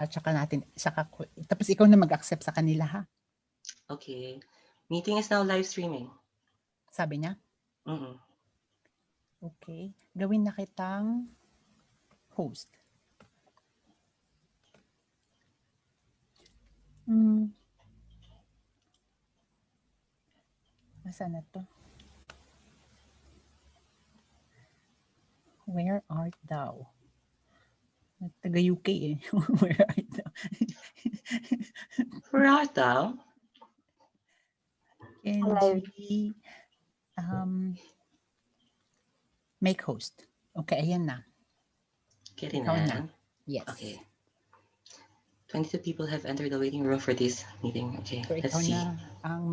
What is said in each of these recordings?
At tapos ikaw na mag-accept sa kanila, ha? Okay. Meeting is now live streaming. Sabi niya? Mm-mm. Okay. Gawin na kitang host. Nasaan na to? Where art thou? Taga-UK eh. Where art thou? Where art thou? Kenji, make host. Okay, ayan na. Ikaw na. Yes. Okay. 22 people have entered the waiting room for this meeting. Okay, So, let's ikaw see. na ang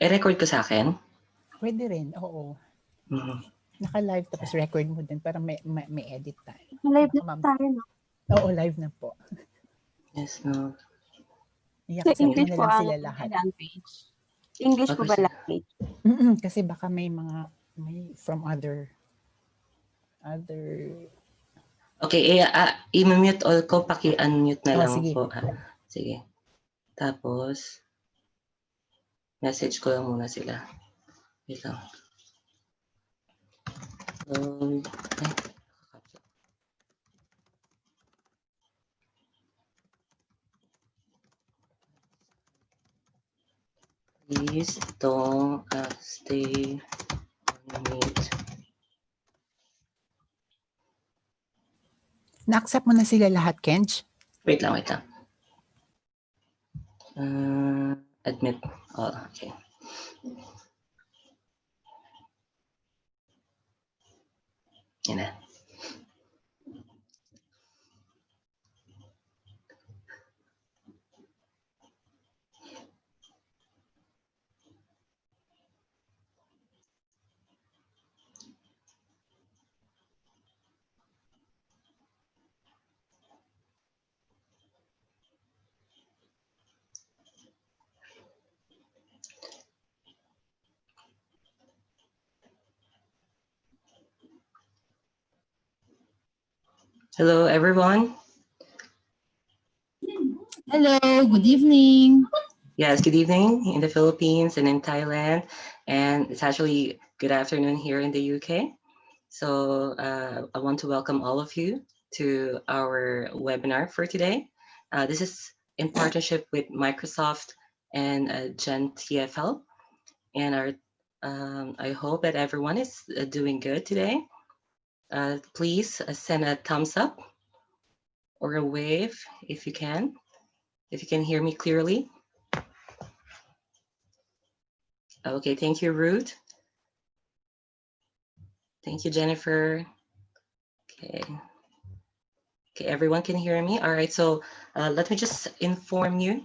I-record ko sa akin? Pwede rin, oo. Mm-hmm. Naka-live tapos record mo din para may edit tayo. Live na tayo, no? Oo, live na po. Yes, no. I-accept mo na lang sila lahat. Language. English po ba language? Kasi baka may from other Okay, i-mute all ko, paki-unmute na lang sige. po. Sige. Tapos, message ko lang muna sila. Wait lang. Please don't stay on mute. Na-accept mo na sila lahat, Kenj? Wait lang. Admit. Oh, okay. Yan na. Hello, everyone. Hello, good evening. Yes, good evening in the Philippines and in Thailand. And it's actually good afternoon here in the UK. So I want to welcome all of you to our webinar for today. This is in partnership with Microsoft and Gen TFL. And I hope that everyone is doing good today. Please send a thumbs up or a wave if you can hear me clearly. Okay, thank you, Ruth. Thank you, Jennifer. Okay, everyone can hear me. All right, so let me just inform you.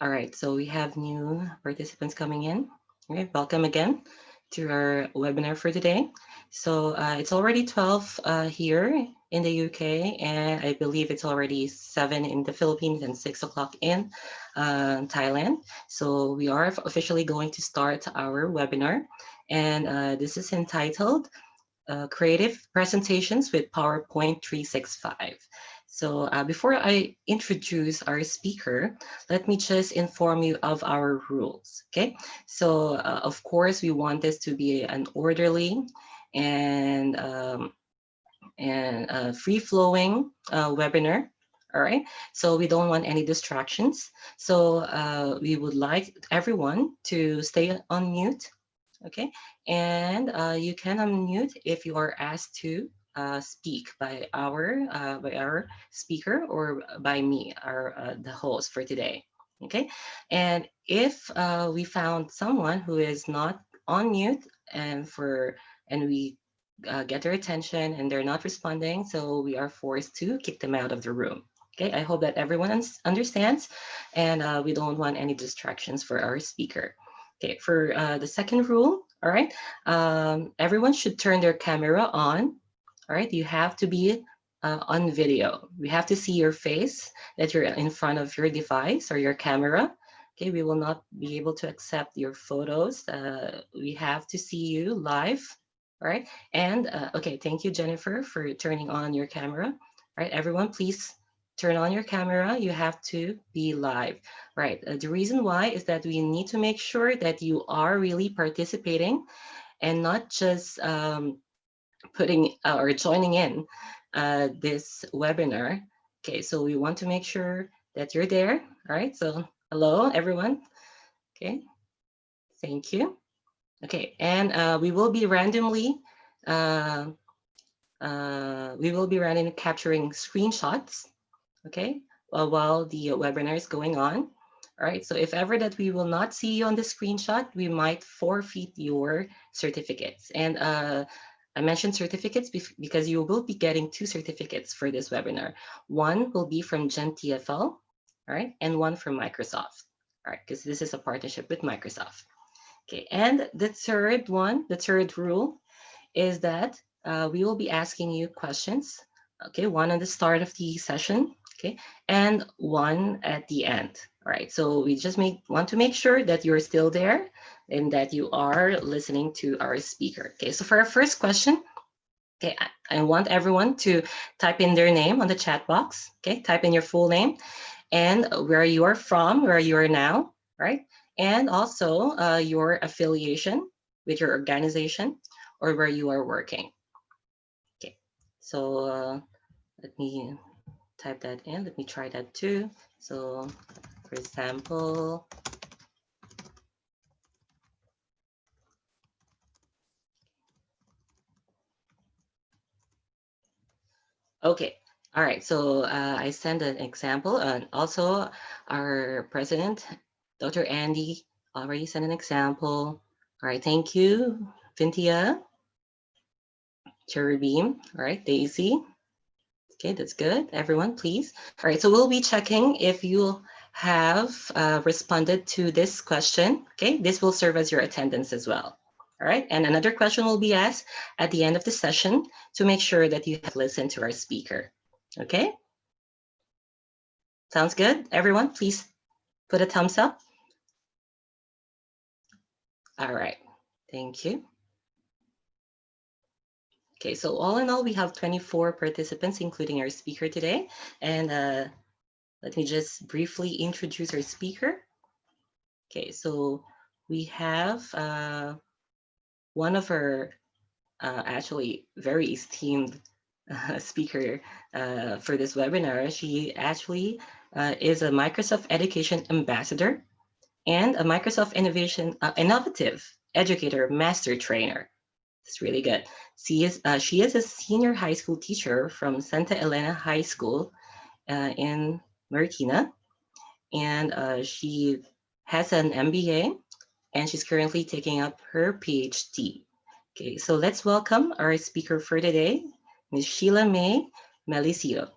All right, so we have new participants coming in. All right, welcome again to our webinar for today. So it's already 12 here in the UK, and I believe it's already 7 in the Philippines and 6 o'clock in Thailand. So we are officially going to start our webinar, and this is entitled Creative Presentations with PowerPoint 365. So before I introduce our speaker, let me just inform you of our rules, okay? So of course, we want this to be an orderly and free-flowing webinar, all right? So we don't want any distractions. So we would like everyone to stay on mute, okay? And you can unmute if you are asked to speak by our speaker or by me, the host for today, okay? And if we found someone who is not on mute and we get their attention and they're not responding, so we are forced to kick them out of the room. Okay, I hope that everyone understands, and we don't want any distractions for our speaker. Okay, for the second rule, all right, everyone should turn their camera on. All right, you have to be on video. We have to see your face, that you're in front of your device or your camera. Okay, we will not be able to accept your photos. We have to see you live. All right. And okay, thank you, Jennifer, for turning on your camera. All right, everyone, please turn on your camera. You have to be live. All right. The reason why is that we need to make sure that you are really participating and not just putting or joining in this webinar. Okay, so we want to make sure that you're there. All right, so hello, everyone. Okay, thank you. Okay, and we will be randomly capturing screenshots, okay, while the webinar is going on. All right, so if ever that we will not see you on the screenshot, we might forfeit your certificates. And I mentioned certificates because you will be getting 2 certificates for this webinar. One will be from GenTFL, all right, and one from Microsoft, all right, because this is a partnership with Microsoft. Okay, and the third rule is that we will be asking you questions, okay, one at the start of the session, okay, and one at the end. All right, so we just want to make sure that you're still there and that you are listening to our speaker. Okay, so for our first question, okay, I want everyone to type in their name on the chat box. Okay, type in your full name and where you are from, where you are now, right? And also your affiliation with your organization or where you are working. Okay, so let me type that in. Let me try that too. So for example, okay. All right, so I send an example, and also our president, Dr. Andy, already sent an example. All right, thank you, Vintia, Cherubim, all right, Daisy. Okay, that's good. Everyone, please. All right, so we'll be checking if you have responded to this question. Okay, this will serve as your attendance as well. All right, and another question will be asked at the end of the session to make sure that you have listened to our speaker. Okay, sounds good. Everyone, please put a thumbs up. All right, thank you. Okay, so all in all, we have 24 participants, including our speaker today. And let me just briefly introduce our speaker. Okay, so we have one of our actually very esteemed speaker for this webinar. She actually is a Microsoft Education Ambassador and a Microsoft Innovative Educator Master Trainer. It's really good. She is a senior high school teacher from Santa Elena High School in Marikina, and she has an MBA, and she's currently taking up her PhD. Okay, so let's welcome our speaker for today, Ms. Sheila May Melicio.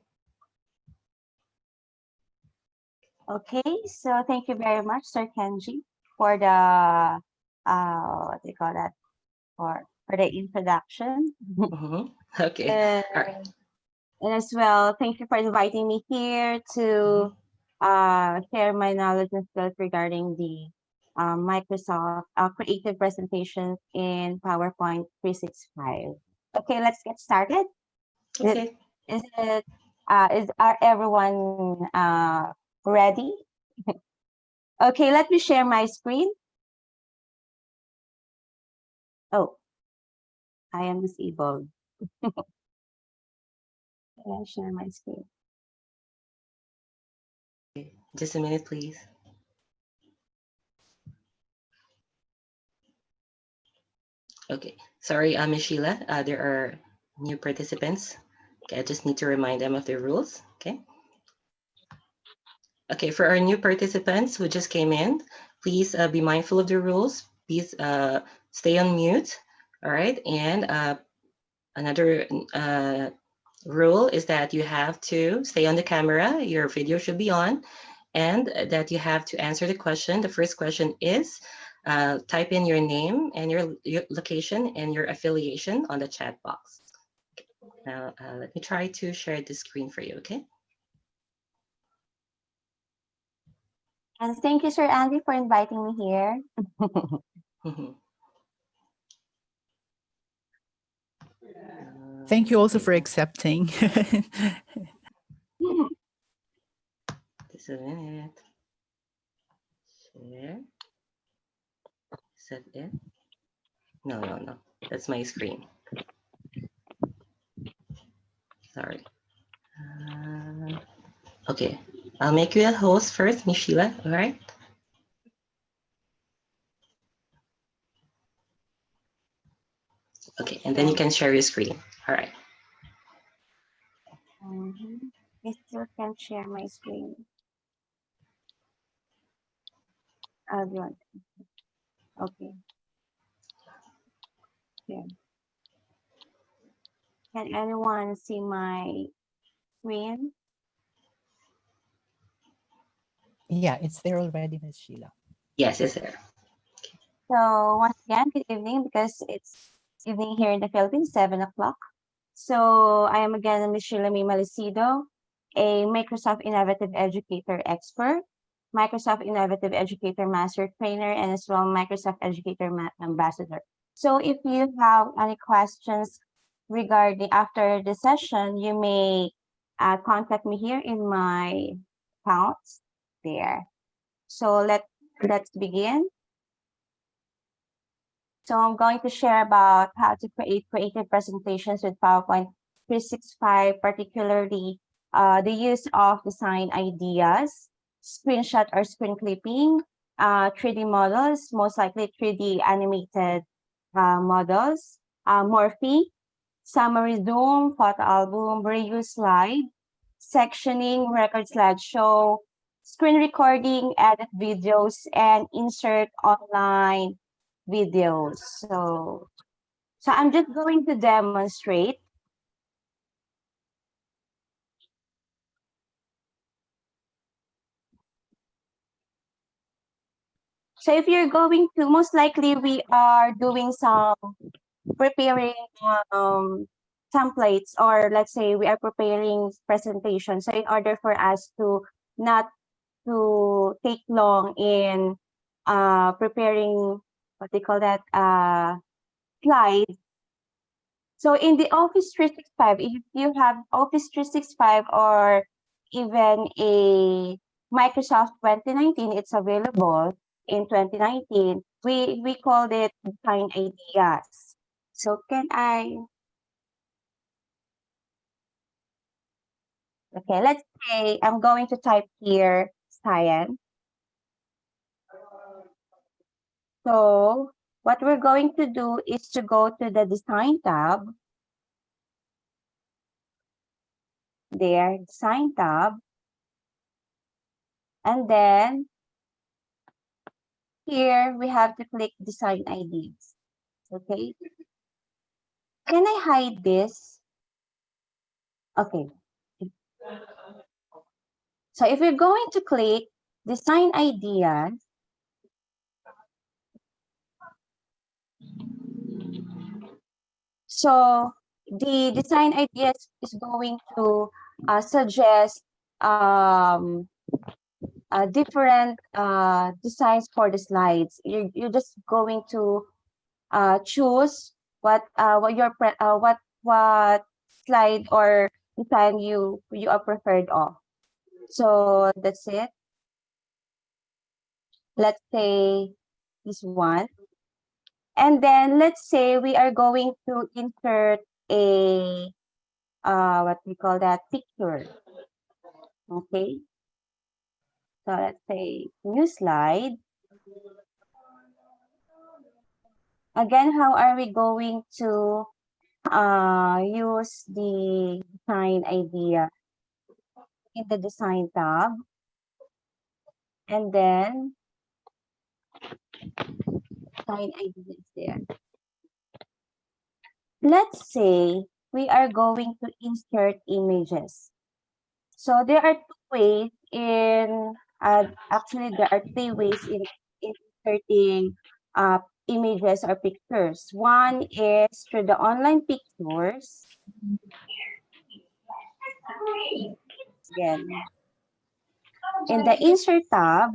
Okay, so thank you very much, Sir Kenji, for the what do you call that? For the introduction. Okay. All right. And as well, thank you for inviting me here to share my knowledge and skills regarding the Microsoft creative presentations in PowerPoint 365. Okay, let's get started. Okay. Are everyone ready? Okay, let me share my screen. Oh, I am disabled. Can I share my screen? Just a minute, please. Okay, sorry, Ms. Sheila, there are new participants. Okay, I just need to remind them of the rules, okay? Okay, for our new participants who just came in, please be mindful of the rules. Please stay on mute, all right? And another rule is that you have to stay on the camera, your video should be on, and that you have to answer the question. The first question is, type in your name and your location and your affiliation on the chat box. Okay. Now, let me try to share the screen for you, okay? And thank you, Sir Andy, for inviting me here. Thank you also for accepting. Just a minute. Share. Is that it? No. That's my screen. Sorry. Okay. I'll make you a host first, Miss Sheila. All right. Okay, and then you can share your screen. All right. I still can't share my screen. Okay. Yeah. Can anyone see my screen? Yeah, it's there already, Miss Sheila. Yes, it's there. So once again, good evening, because it's evening here in the Philippines, 7 o'clock. So I am again Ms. Sheila May Malicido, a Microsoft Innovative Educator expert, Microsoft Innovative Educator Master Trainer, and as well Microsoft Educator Ambassador. So if you have any questions regarding after the session, you may contact me here in my accounts there. So let's begin. So I'm going to share about how to create creative presentations with PowerPoint 365, particularly the use of design ideas, screenshot or screen clipping, 3D models, most likely 3D animated models, Morphe, summary Zoom, photo album, reuse slide, sectioning, record slideshow, screen recording, edit videos, and insert online videos. So I'm just going to demonstrate. So if you're going to, most likely we are doing some preparing templates, or let's say we are preparing presentations. So in order for us to not to take long in preparing what they call that slides. So in the Office 365, if you have Office 365 or even a Microsoft 2019, it's available in 2019. We called it design ideas. So okay, let's say I'm going to type here science. So what we're going to do is to go to the design tab. There, design tab. And then here we have to click design ideas. Okay. Can I hide this? Okay. So if you're going to click design ideas, so the design ideas is going to suggest different designs for the slides. You're just going to choose what slide or design you are preferred of. So that's it. Let's say this one. And then let's say we are going to insert a what we call that picture. Okay. So let's say new slide. Again, how are we going to use the design idea in the design tab? And then design ideas there. Let's say we are going to insert images. So there are two ways in, actually there are three ways in inserting images or pictures. One is through the online pictures. Again, in the insert tab,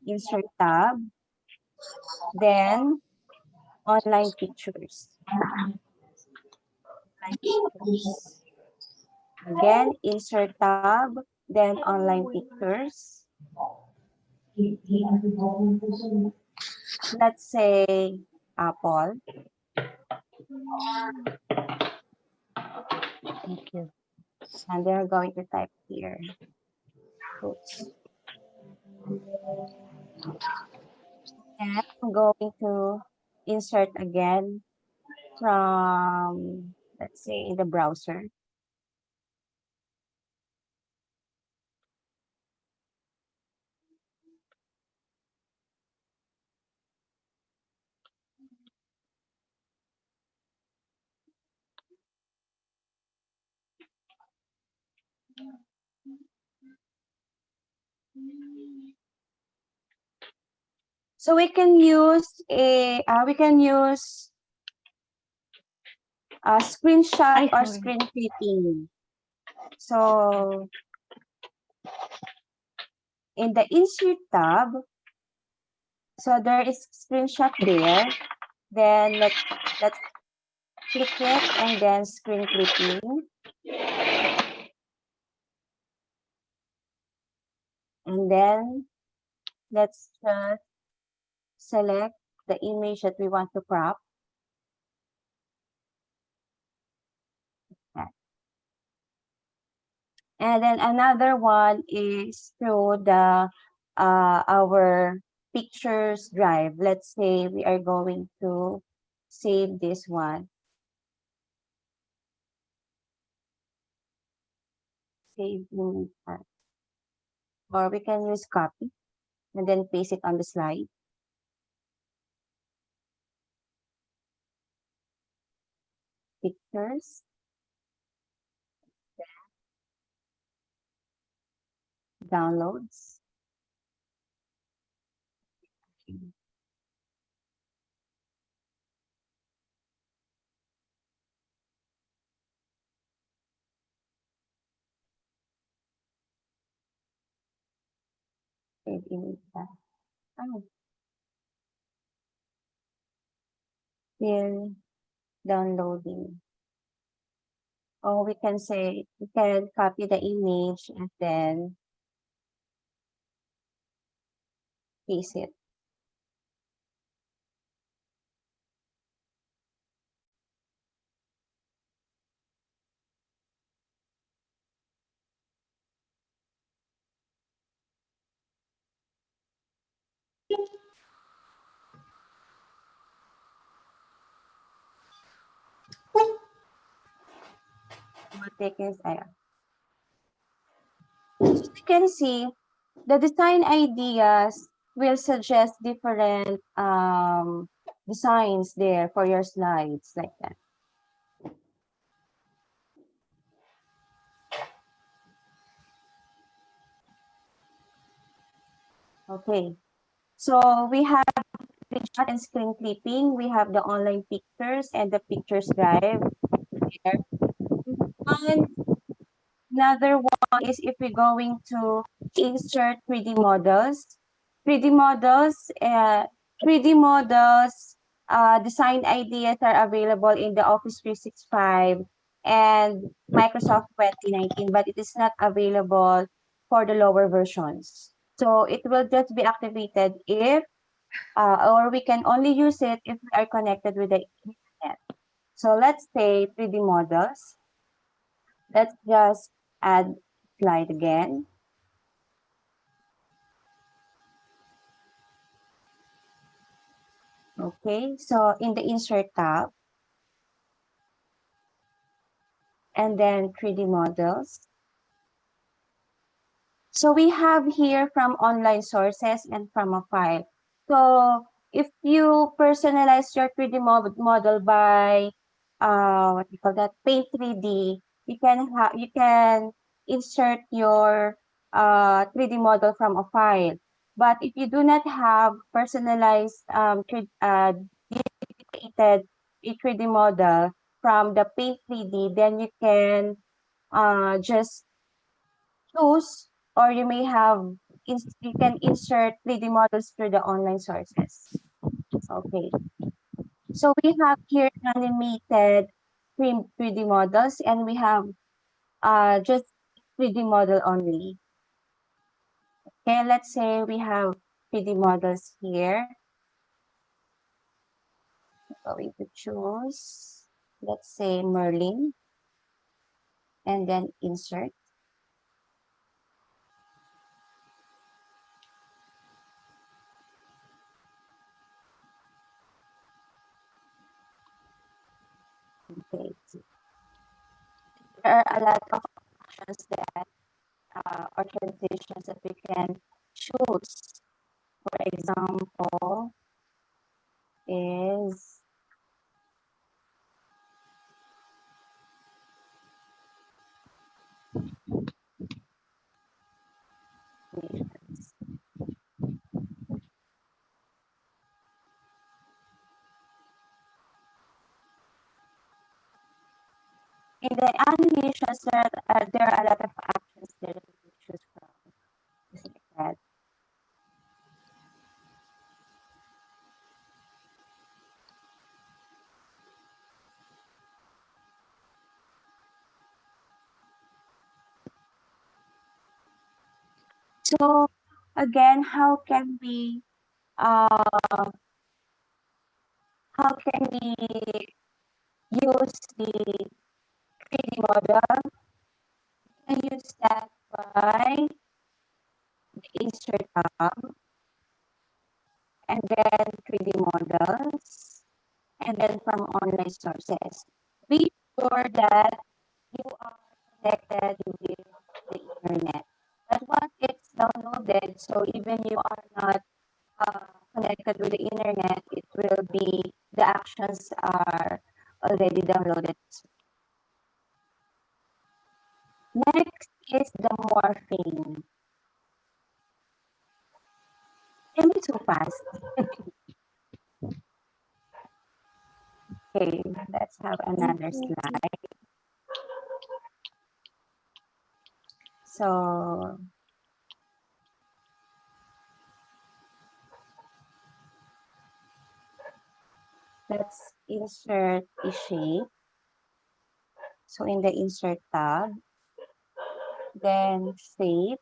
Insert tab, then online pictures. Again, insert tab, then online pictures. Let's say Apple. Thank you. And they're going to type here. Oops. And I'm going to insert again from, let's say, the browser. So we can use a screenshot or screen clipping. So in the insert tab, so there is screenshot there. Then let's click it and then screen clipping. And then let's just select the image that we want to crop. And then another one is through the our pictures drive. Let's say we are going to save this one. Save image as. Or we can use copy and then paste it on the slide. Pictures. Downloads. Save image as. Oh, still downloading. Or we can say we can copy the image and then paste it. What they can say. So you can see the design ideas will suggest different designs there for your slides like that. Okay, so we have screenshot and screen clipping. We have the online pictures and the pictures drive here. And another one is if we're going to insert 3D models. 3D models, 3D models design ideas are available in the Office 365 and Microsoft 2019, but it is not available for the lower versions. So it will just be activated if, or we can only use it if we are connected with the internet. So let's say 3D models. Let's just add slide again. Okay, so in the insert tab, and then 3D models. So we have here from online sources and from a file. So if you personalize your 3D model by what you call that, Paint 3D, you can insert your 3D model from a file. But if you do not have personalized created a 3D model from the Paint 3D, then you can just choose, or you may have you can insert 3D models through the online sources. Okay. So we have here animated 3D models, and we have just 3D model only. Okay, let's say we have 3D models here. I'm going to choose, let's say, Merlin, and then insert. Okay. There are a lot of options that or transitions that we can choose. For example, is animations. In the animations, there are a lot of options there that we can choose from. Just like that. So again, how can we use the 3D model? We can use that by the insert tab, and then 3D models, and then from online sources. Be sure that you are connected with the internet. But once it's downloaded, so even you are not connected with the internet, it will be, the actions are already downloaded. Next is the morphing. Am I too fast? Okay, let's have another slide. So let's insert a shape. So in the insert tab, then shape,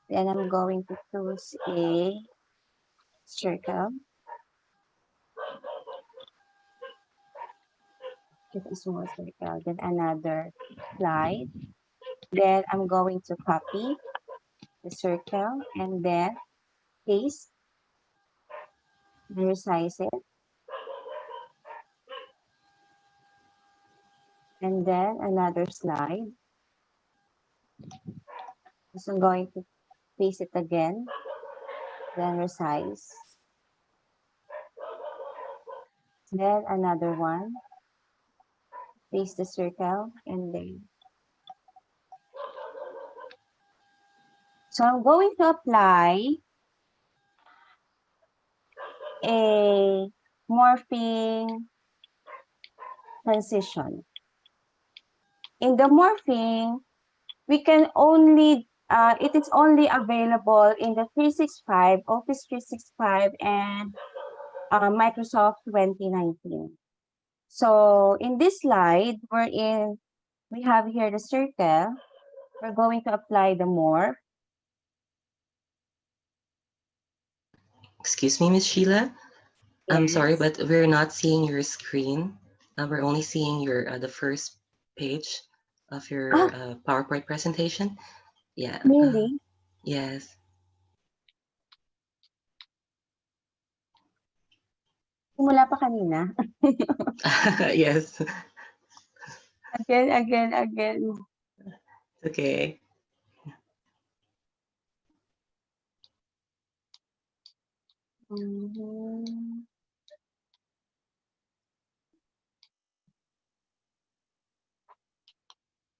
then I'm going to choose a circle. Just a small circle, then another slide. Then I'm going to copy the circle and then paste, resize it, and then another slide. So I'm going to paste it again, then resize, then another one, paste the circle, and then. So I'm going to apply a morphing transition. In the morphing, we can only, it is only available in the 365, Office 365, and Microsoft 2019. So in this slide, we have here the circle. We're going to apply the morph. Excuse me, Miss Sheila. I'm sorry, Yes. but we're not seeing your screen. We're only seeing your the first page of your PowerPoint presentation. Yeah. Really? Yes. Simula pa kanina. Yes. Again. Okay.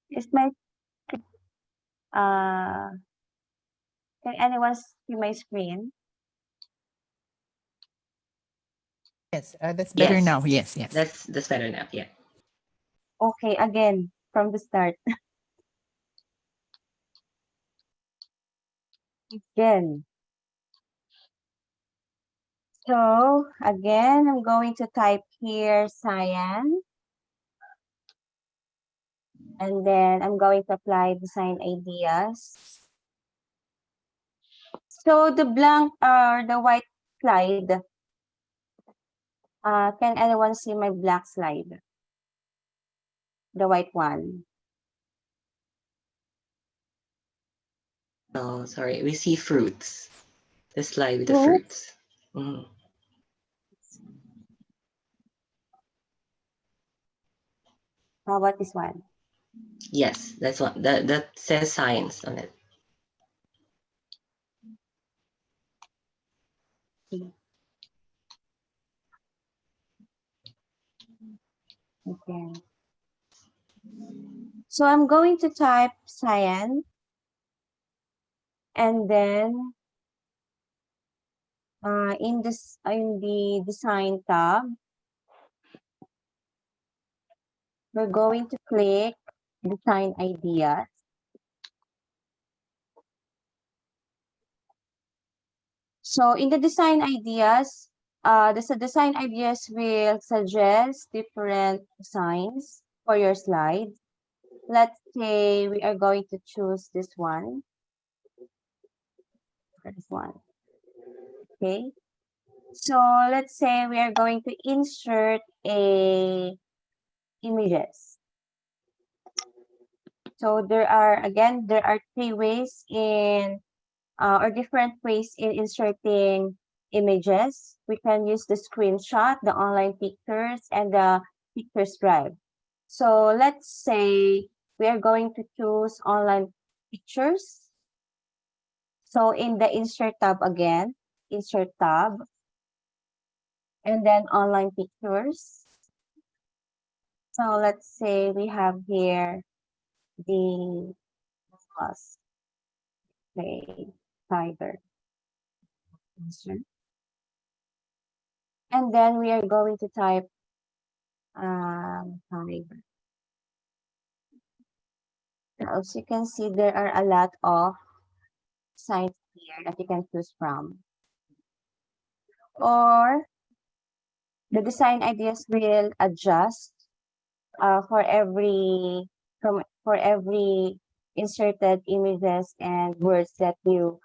Is my, can anyone see my screen? Yes, that's better Yes. now. Yes, yes. That's better now. Yeah. Okay, again, from the start. Again. So again, I'm going to type here cyan. And then I'm going to apply design ideas. So the blank or the white slide, can anyone see my black slide? The white one. Oh, sorry. We see fruits. The slide with the Fruits? fruits. Mhm. How about this one? Yes, that's one. That says science on it. Okay. So I'm going to type cyan. And then in the design tab, we're going to click design ideas. So in the design ideas, the design ideas will suggest different designs for your slide. Let's say we are going to choose this one. This one. Okay. So let's say we are going to insert images. So there are three ways in or different ways in inserting images. We can use the screenshot, the online pictures, and the pictures drive. So let's say we are going to choose online pictures. So in the insert tab again, insert tab, and then online pictures. So let's say we have here the plus, say, tiger. Insert. And then we are going to type tiger. As you can see, there are a lot of sites here that you can choose from. Or the design ideas will adjust for every inserted images and words that you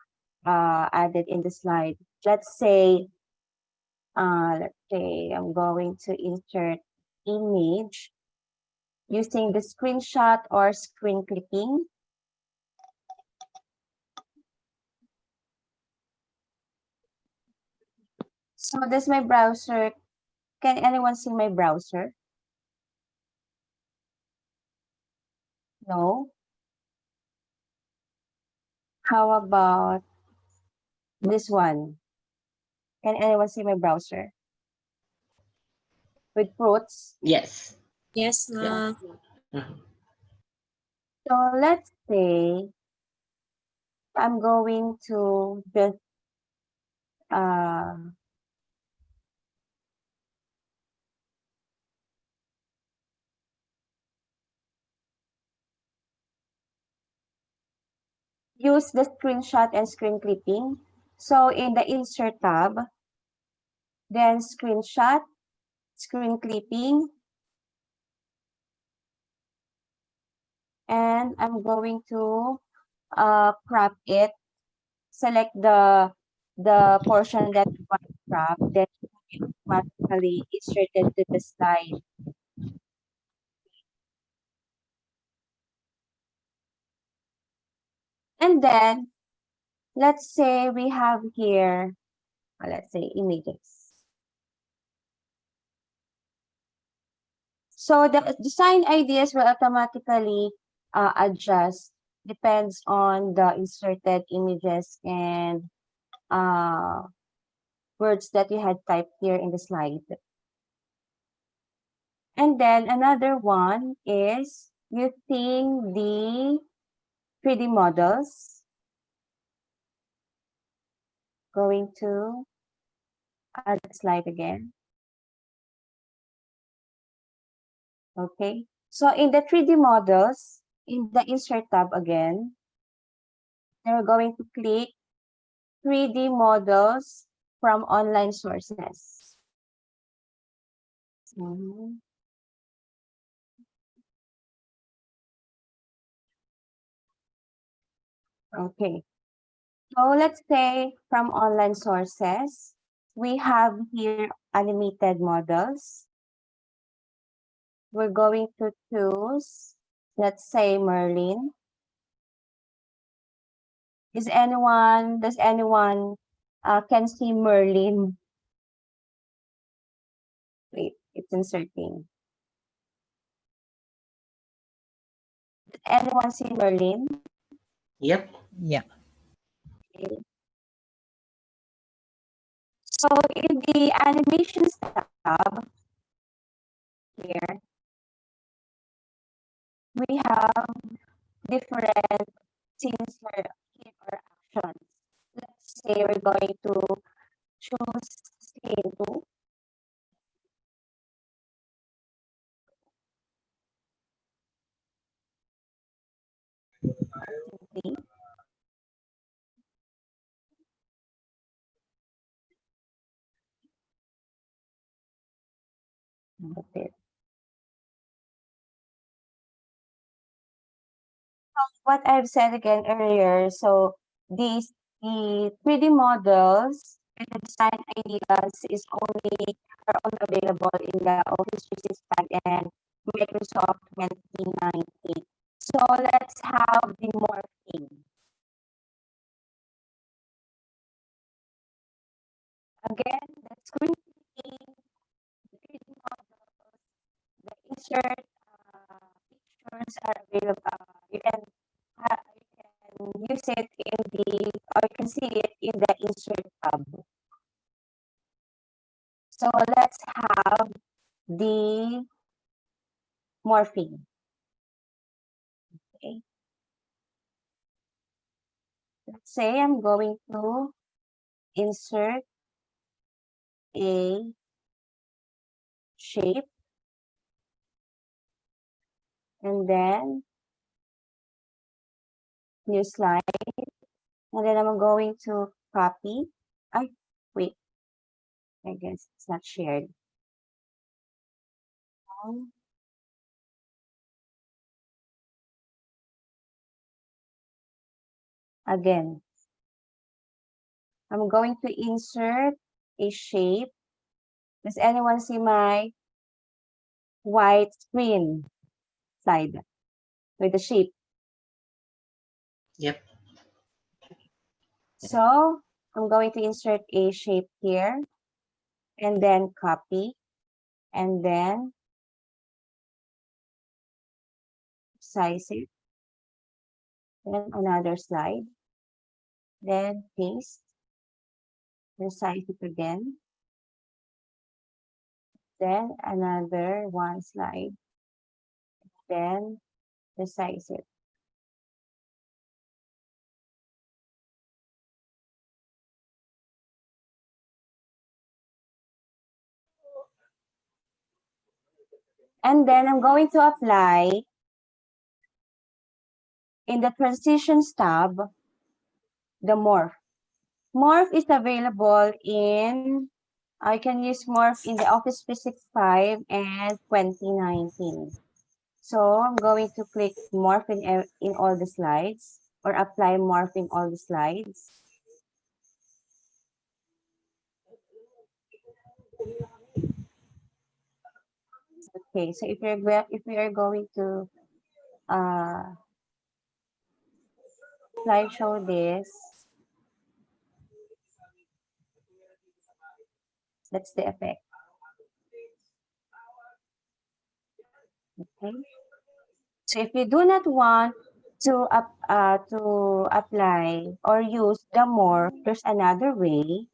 added in the slide. Let's say I'm going to insert image using the screenshot or screen clipping. So this is my browser. Can anyone see my browser? No. How about this one? Can anyone see my browser? With fruits? Yes. Yes, Yeah. Mhm. So let's say I'm going to just use the screenshot and screen clipping. So in the insert tab, then screenshot, screen clipping, and I'm going to crop it. Select the portion that you want to crop, then it automatically inserted to the slide. And then let's say we have here, let's say images. So the design ideas will automatically adjust, depends on the inserted images and words that you had typed here in the slide. And then another one is using the 3D models. Going to add the slide again. Okay, so in the 3D models, in the insert tab again, we're going to click 3D models from online sources. Mhm. Okay, so let's say from online sources, we have here animated models. We're going to choose, let's say, Merlin. Does anyone can see Merlin? Wait, it's inserting. Does anyone see Merlin? Yep. Yeah. Okay. So in the animations tab here, we have different scenes or actions. Let's say we're going to choose scene 2. Scene 3. That's it. What I've said again earlier, so the 3D models and the design ideas are only available in the Office 365 and Microsoft 2019. So let's have the morphing. Again, the screen printing, the 3D models, the insert pictures are available. You can use it in the, or you can see it in the insert tab. So let's have the morphing. Okay. Let's say I'm going to insert a shape and then new slide. And then I'm going to copy. Wait, I guess it's not shared. Again, I'm going to insert a shape. Does anyone see my white screen slide with the shape? Yep. So I'm going to insert a shape here and then copy and then size it. Then another slide. Then paste. Resize it again. Then another one slide. Then resize it. And then I'm going to apply in the Transitions tab, the Morph. Morph is available in, I can use Morph in the Office 365 and 2019. So I'm going to click Morph in all the slides or apply Morph in all the slides. Okay, so if we are going to slideshow this, that's the effect. Okay, so if you do not want to apply or use the morph, there's another way,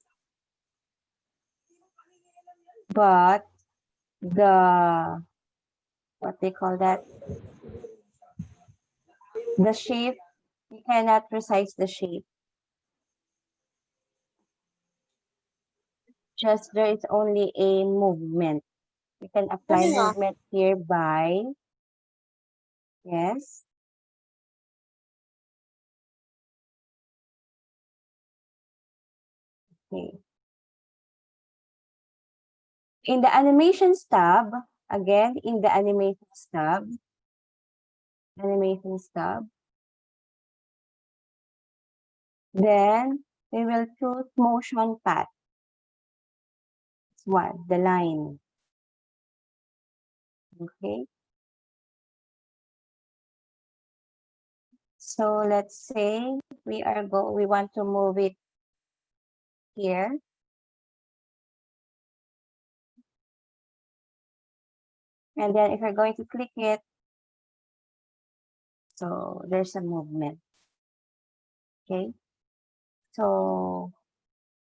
but the what they call that, the shape, you cannot resize the shape. Just there is only a movement. You can apply movement here by, yes. Okay. In the animations tab, again, in the animations tab, then we will choose motion path. It's one, the line. Okay. So let's say we want to move it here. And then if we're going to click it, so there's a movement. Okay. So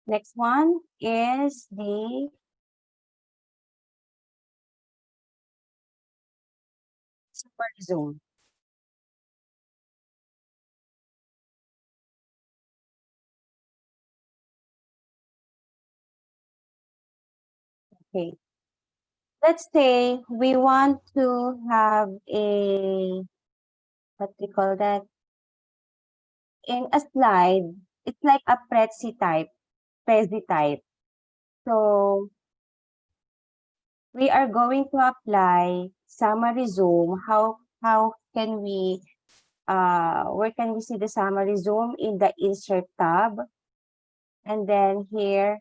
next one is the super zoom. Okay. Let's say we want to have a, what we call that? In a slide, it's like a Prezi type. So we are going to apply summary zoom. How can we where can we see the summary zoom? In the insert tab. And then here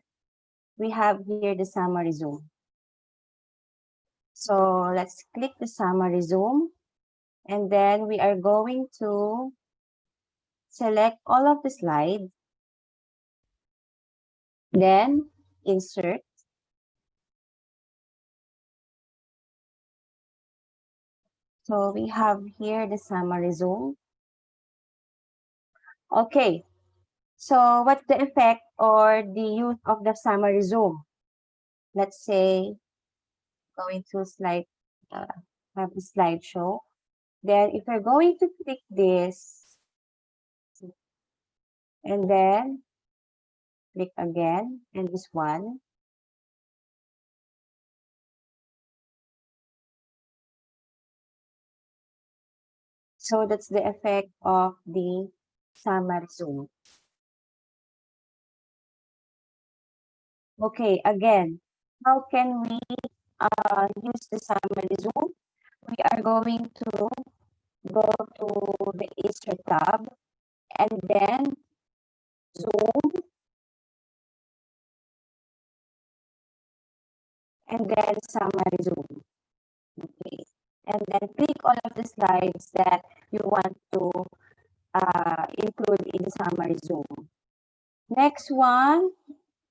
we have here the summary zoom. So let's click the summary zoom, and then we are going to select all of the slides, then insert. So we have here the summary zoom. Okay, so what's the effect or the use of the summary zoom? Let's say going to slide, have the slideshow. Then if we're going to click this, and then click again, and this one. So that's the effect of the summary zoom. Okay, again, how can we use the summary zoom? We are going to go to the insert tab, and then zoom, and then summary zoom. Okay, and then click all of the slides that you want to include in the summary zoom. Next one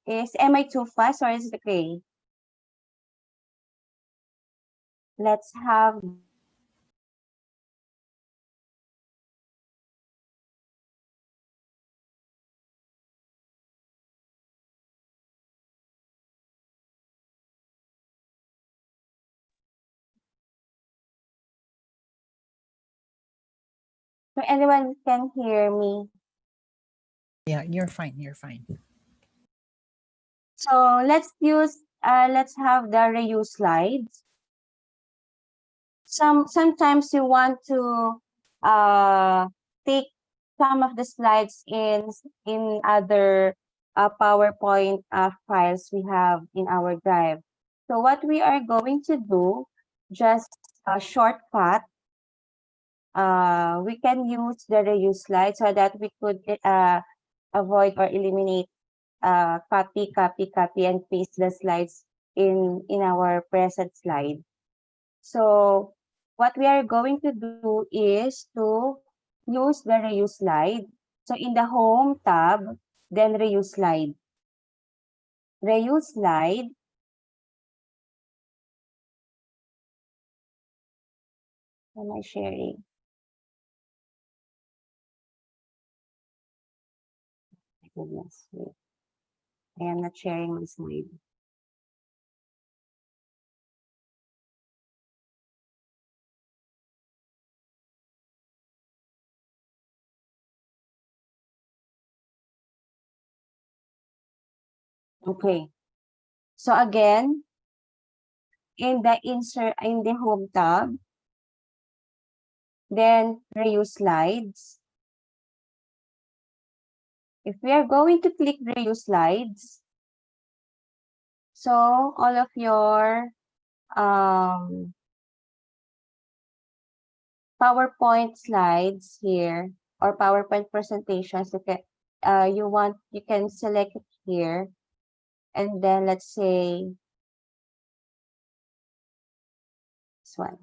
is, am I too fast or is it okay? Let's have so anyone can hear me. Yeah, you're fine. You're fine. So let's have the reuse slides. Sometimes you want to take some of the slides in other PowerPoint files we have in our drive. So what we are going to do, just a shortcut, we can use the reuse slide so that we could avoid or eliminate copy, and paste the slides in our present slide. So what we are going to do is to use the reuse slide. So in the home tab, then reuse slide. Reuse slide. Am I sharing? My goodness, wait. I am not sharing my slide. Okay. So again, in the home tab, then reuse slides. If we are going to click reuse slides, So all of your PowerPoint slides here or PowerPoint presentations, you can select it here, and then let's say this one.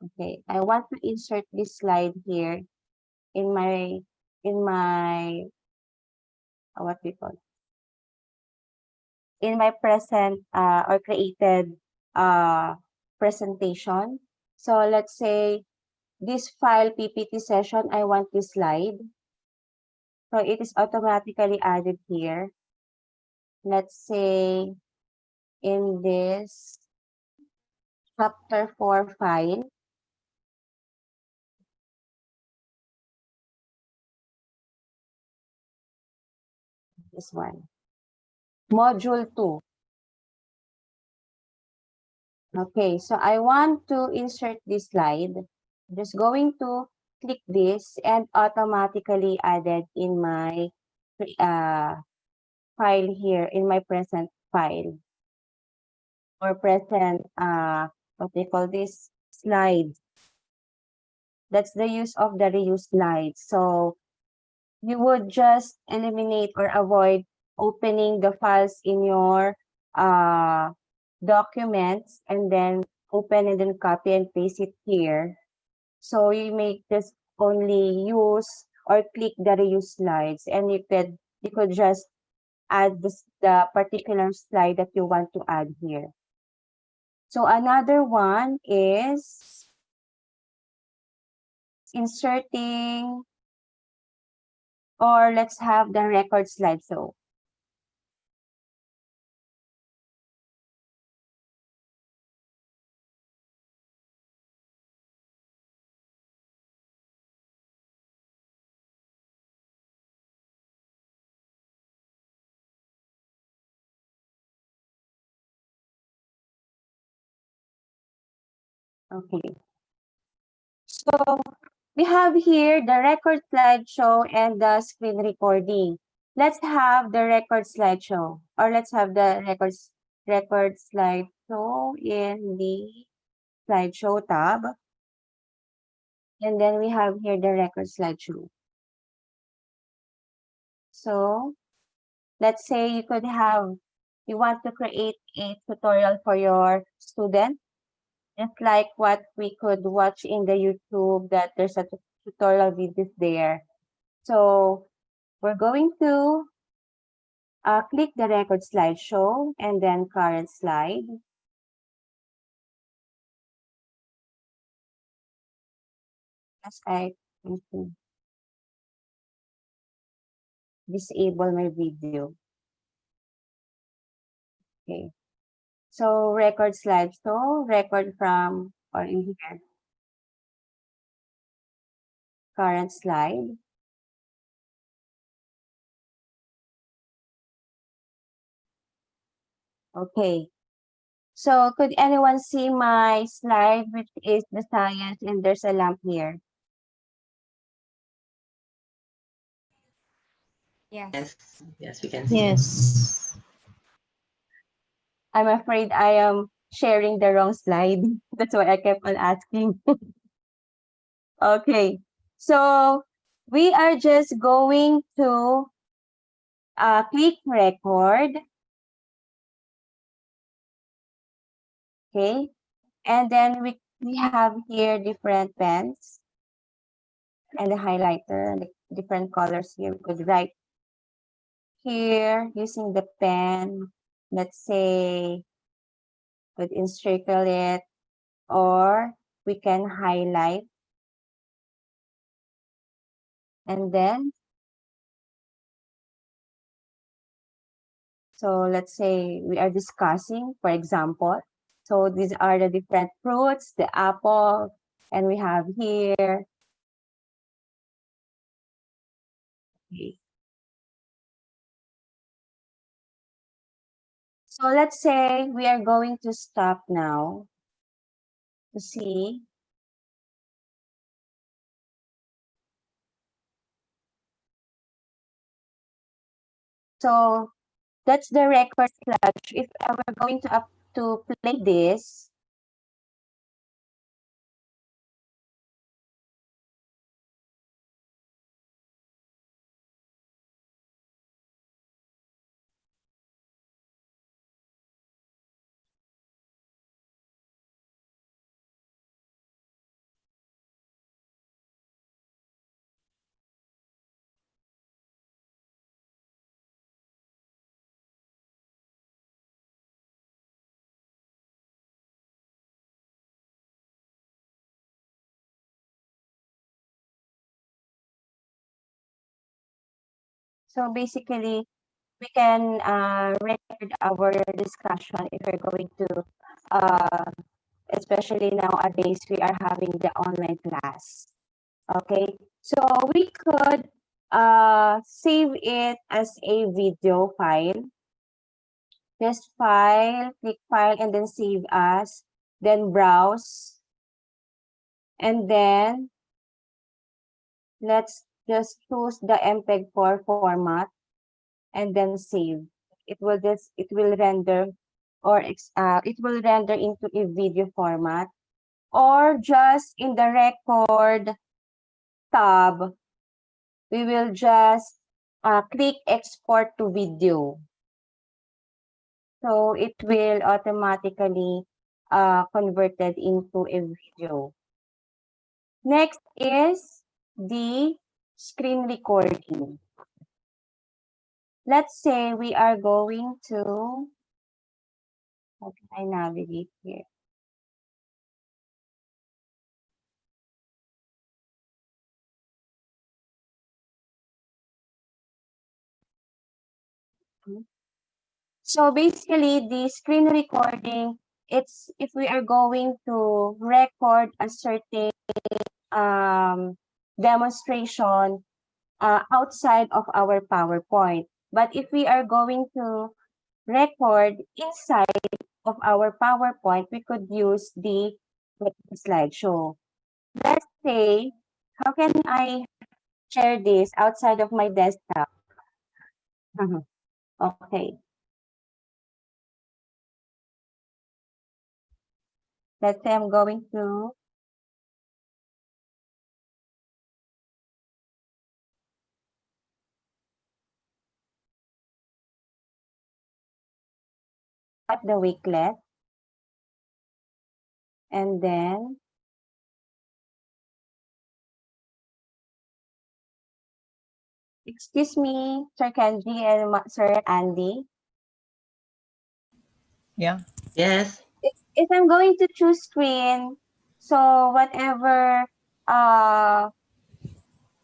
Okay, I want to insert this slide here in my what we call it? In my present or created presentation. So let's say this file PPT session, I want this slide. So it is automatically added here. Let's say in this chapter 4 file. This one. Module 2. Okay, so I want to insert this slide. I'm just going to click this and automatically added in my file here, in my present file or present, what they call this, slides. That's the use of the reuse slides. So you would just eliminate or avoid opening the files in your documents and then open and then copy and paste it here. So you may just only use or click the reuse slides, and you could just add the particular slide that you want to add here. So another one is inserting, or let's have the record slideshow. Okay. So we have here the record slideshow and the screen recording. Let's have the record slideshow, or let's have the record slideshow in the slideshow tab. And then we have here the record slideshow. So let's say you want to create a tutorial for your student, just like what we could watch in the YouTube, that there's a tutorial videos there. So we're going to click the record slideshow and then current slide. As I disable my video. Okay. So record slideshow, record from or in here. Current slide. Okay. So could anyone see my slide, which is the science, and there's a lamp here? Yes, yes, we can see it. Yes. I'm afraid I am sharing the wrong slide. That's why I kept on asking. Okay, so we are just going to click record. Okay, and then we have here different pens and the highlighter, the different colors here. We could write here using the pen. Let's say, could encircle it, or we can highlight. And then, so let's say we are discussing, for example, so these are the different fruits, the apple, and we have here. Okay. So let's say we are going to stop now to see. So that's the record slash. If we're going to play this, so basically we can record our discussion if we're going to, especially nowadays we are having the online class. Okay, so we could save it as a video file. Just file, click file, and then save as, then browse, and then let's just choose the MPEG-4 format and then save. It will render, or it will render into a video format, or just in the record tab, we will just click export to video. So it will automatically converted into a video. Next is the screen recording. Let's say we are going to, how can I navigate here? So basically, the screen recording, it's if we are going to record a certain demonstration outside of our PowerPoint. But if we are going to record inside of our PowerPoint, we could use the slideshow. Let's say, how can I share this outside of my desktop? Okay. Let's say I'm going to type the Wakelet, and then excuse me, Sir Kenji and Sir Andy. Yeah. Yes. If I'm going to choose screen, so whatever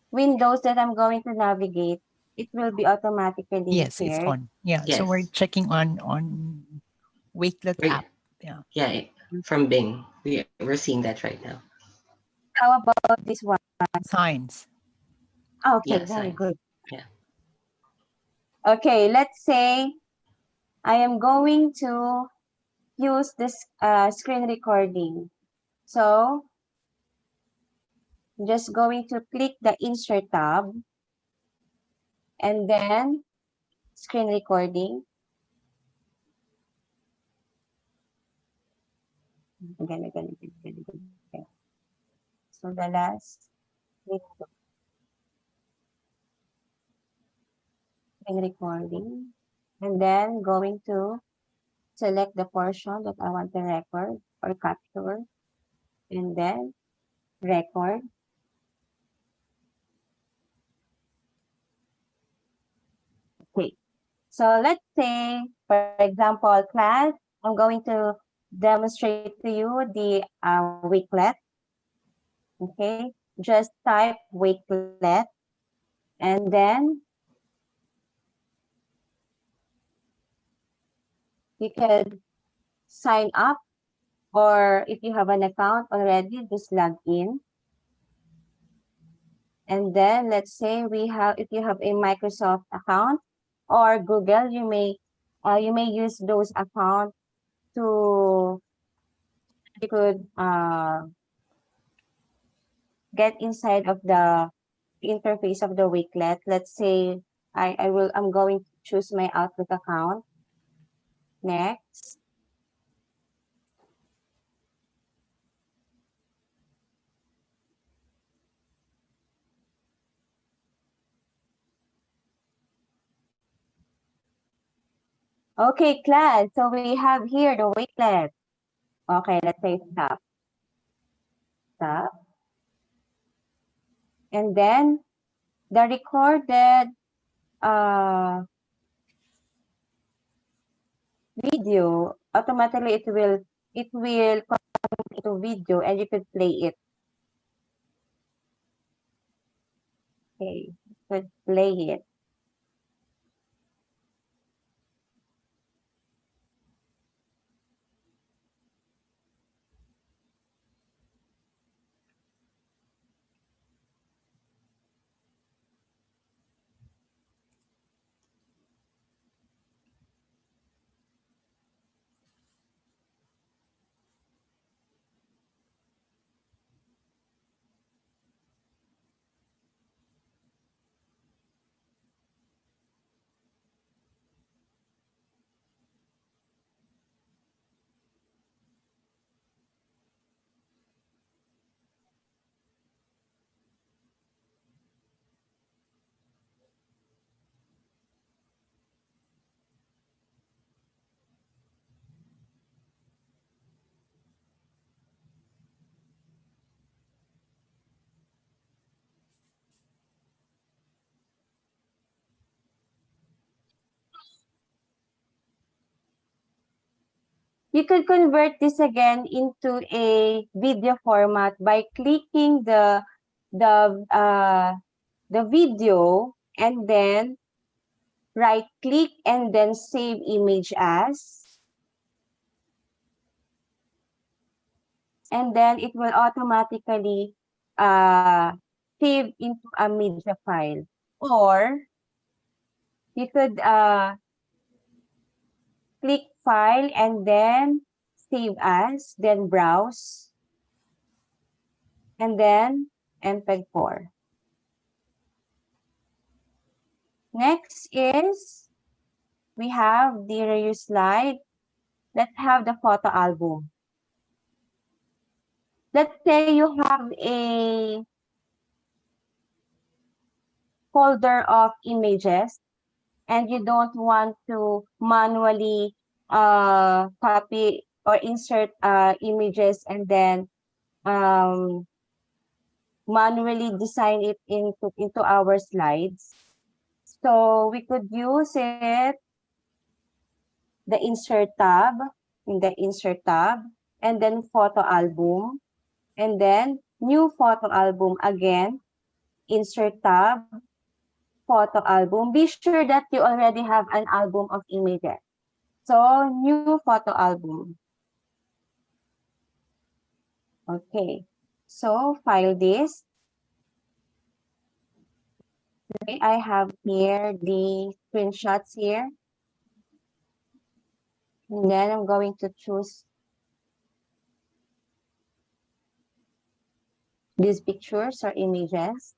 windows that I'm going to navigate, it will be automatically Yes, it's shared. on. Yeah. So we're Yes. checking on Wakelet Right. app. Yeah. Yeah, from Bing. We're seeing that right now. How about this one? Signs. Okay, Yeah, very signs. good. Yeah. Okay, let's say I am going to use this screen recording. So I'm just going to click the insert tab and then screen recording. Again. Okay. So the last window, screen recording, and then going to select the portion that I want to record or capture, and then record. Okay. So let's say, for example, class, I'm going to demonstrate to you the Wakelet. Okay, just type Wakelet, and then you can sign up, or if you have an account already, just log in. And then let's say if you have a Microsoft account or Google, you may use those accounts to, you could get inside of the interface of the Wakelet. Let's say I'm going choose my Outlook account. Next. Okay, class. So we have here the Wakelet. Okay, let's say stop. Stop. And then the recorded video, automatically it will convert into video and you could play it. Okay, you could play it. You could convert this again into a video format by clicking the video and then right click and then save image as, and then it will automatically save into a media file. Or you could click file and then save as, then browse, and then MPEG-4. Next is we have the reuse slide. Let's have the photo album. Let's say you have a folder of images and you don't want to manually copy or insert images and then manually design it into our slides. So we could use it, the insert tab, in the insert tab, and then photo album, and then new photo album again, insert tab, photo album. Be sure that you already have an album of images. So new photo album. Okay, so file this. Okay, I have here the screenshots here. And then I'm going to choose these pictures or images.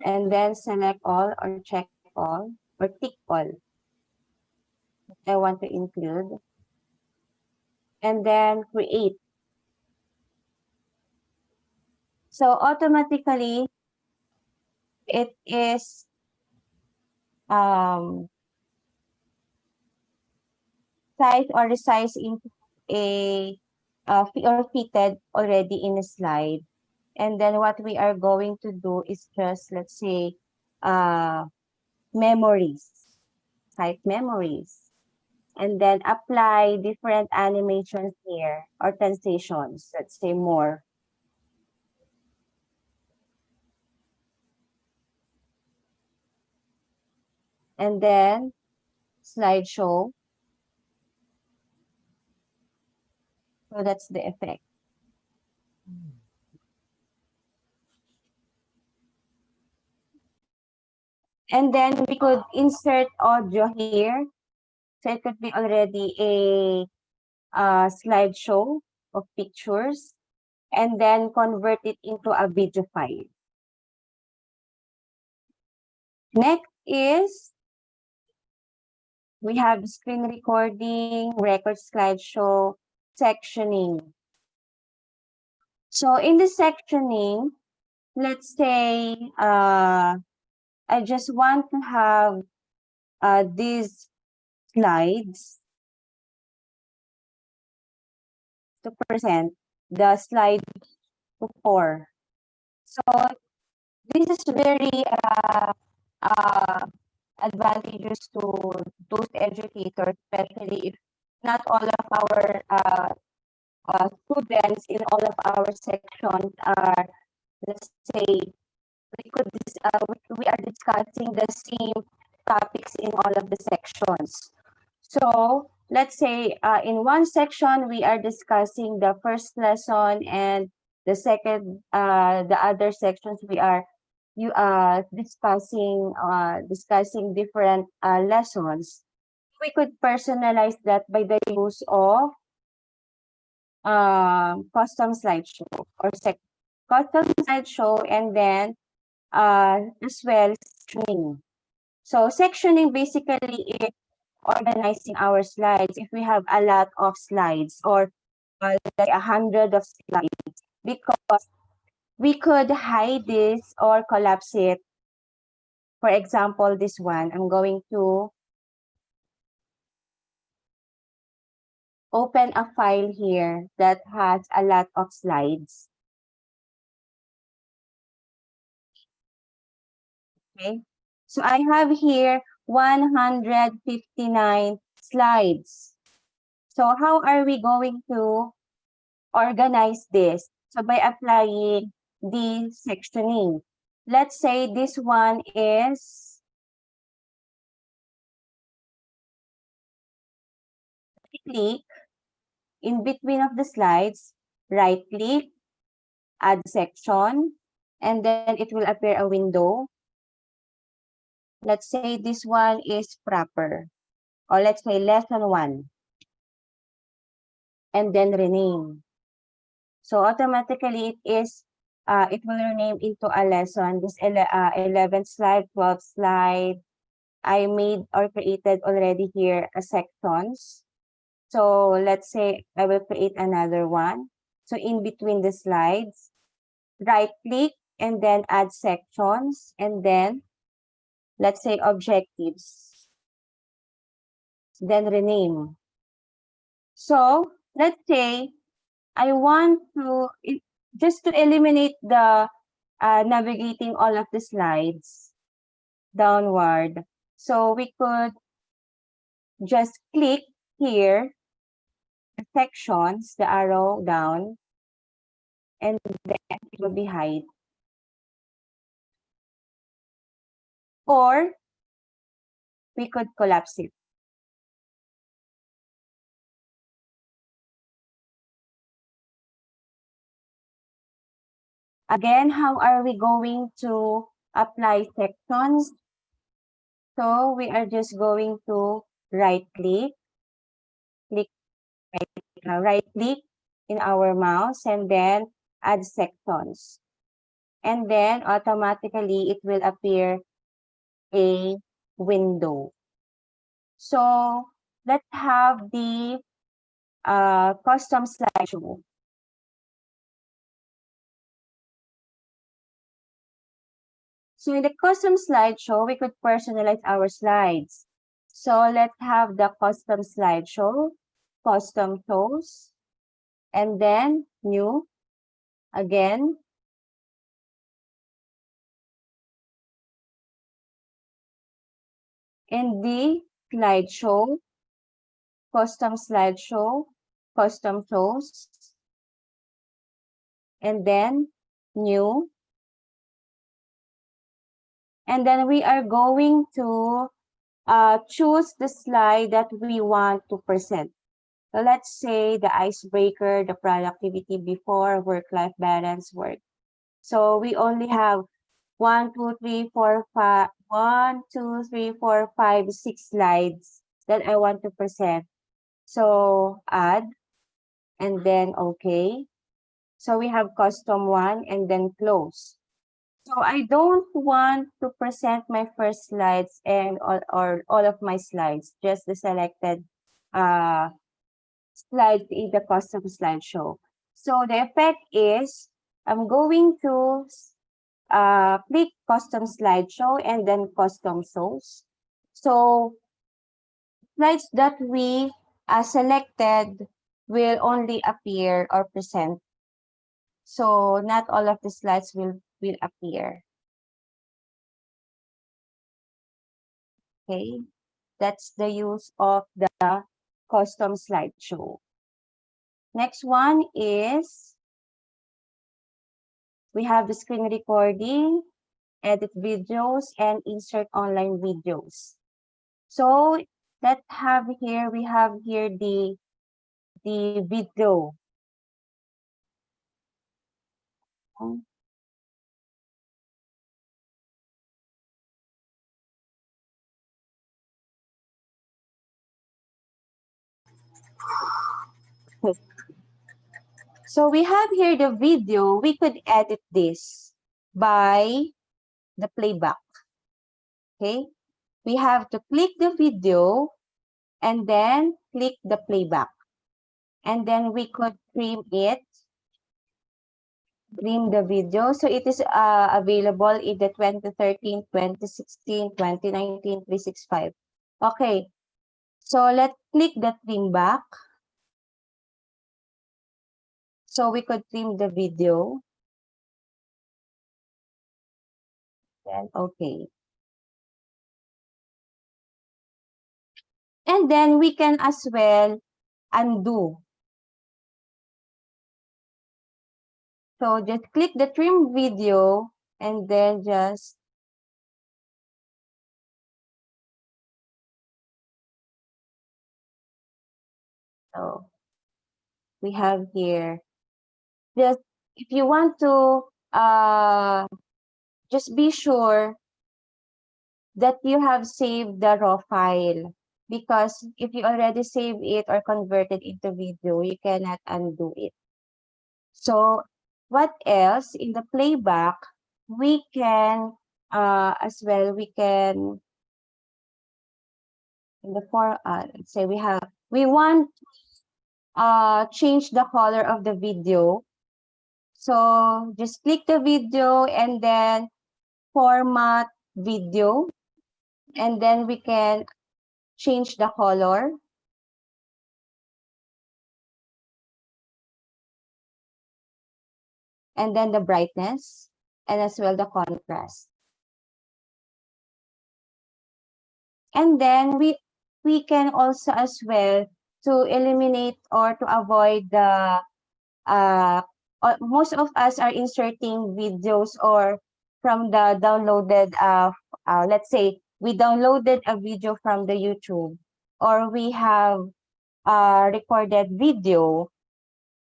And then select all or check all or tick all I want to include. And then create. So automatically, it is size or resize into a or fitted already in a slide. And then what we are going to do is just, let's say, memories, type memories, and then apply different animations here or transitions, let's say more. And then slideshow. So that's the effect. And then we could insert audio here. So it could be already a slideshow of pictures and then convert it into a video file. Next is We have screen recording, record slideshow, sectioning. So in the sectioning, let's say I just want to have these slides to present the slide to 4. So this is very advantageous to those educators, especially if not all of our students in all of our sections are, let's say, we are discussing the same topics in all of the sections. So let's say in one section we are discussing the first lesson, and the second, the other sections we are discussing different lessons. We could personalize that by the use of custom slideshow or custom slideshow, and then as well sectioning. So sectioning basically is organizing our slides. If we have a lot of slides or like 100 of slides, because we could hide this or collapse it. For example, this one, I'm going to open a file here that has a lot of slides. Okay, so I have here 159 slides. So how are we going to organize this? So by applying the sectioning. Let's say this one is click in between of the slides, right click, add section, and then it will appear a window. Let's say this one is proper, or let's say lesson 1, and then rename. So automatically it will rename into a lesson. This 11 slide, 12 slide. I made or created already here a sections. So let's say I will create another one. So in between the slides, right click and then add sections, and then let's say objectives, then rename. So let's say I want to, just to eliminate the navigating all of the slides downward. So we could just click here, the sections, the arrow down, and then it will be hide. Or we could collapse it. Again, how are we going to apply sections? So we are just going to right click in our mouse, and then add sections. And then automatically it will appear a window. So let's have the custom slideshow. So in the custom slideshow, we could personalize our slides. So let's have the custom slideshow, custom shows, and then new again. In the slideshow, custom slideshow, custom shows, and then new. And then we are going to choose the slide that we want to present. So let's say the icebreaker, the productivity before work-life balance work. So we only have 1, 2, 3, 4, 5, 1, 2, 3, 4, 5, 6 slides that I want to present. So add, and then okay. So we have custom one, and then close. So I don't want to present my first slides and all of my slides, just the selected slides in the custom slideshow. So the effect is I'm going to click custom slideshow and then custom shows. So slides that we selected will only appear or present. So not all of the slides will appear. Okay, that's the use of the custom slideshow. Next one is we have the screen recording, edit videos, and insert online videos. So we have here the video. So we have here the video. We could edit this by the playback. Okay, we have to click the video and then click the playback. And then we could trim the video. So it is available in the 2013, 2016, 2019, 365. Okay, so let's click the trim back. So we could trim the video. Then, okay. And then we can as well undo. So just click the trim video and then just so we have here. Just if you want to just be sure that you have saved the raw file, because if you already saved it or converted into video, you cannot undo it. So what else in the playback, we can as well, we can in the let's say we want change the color of the video. So just click the video and then format video, and then we can change the color. And then the brightness and as well the contrast. And then we can also as well to eliminate or to avoid the most of us are inserting videos or from the downloaded let's say we downloaded a video from the YouTube, or we have recorded video,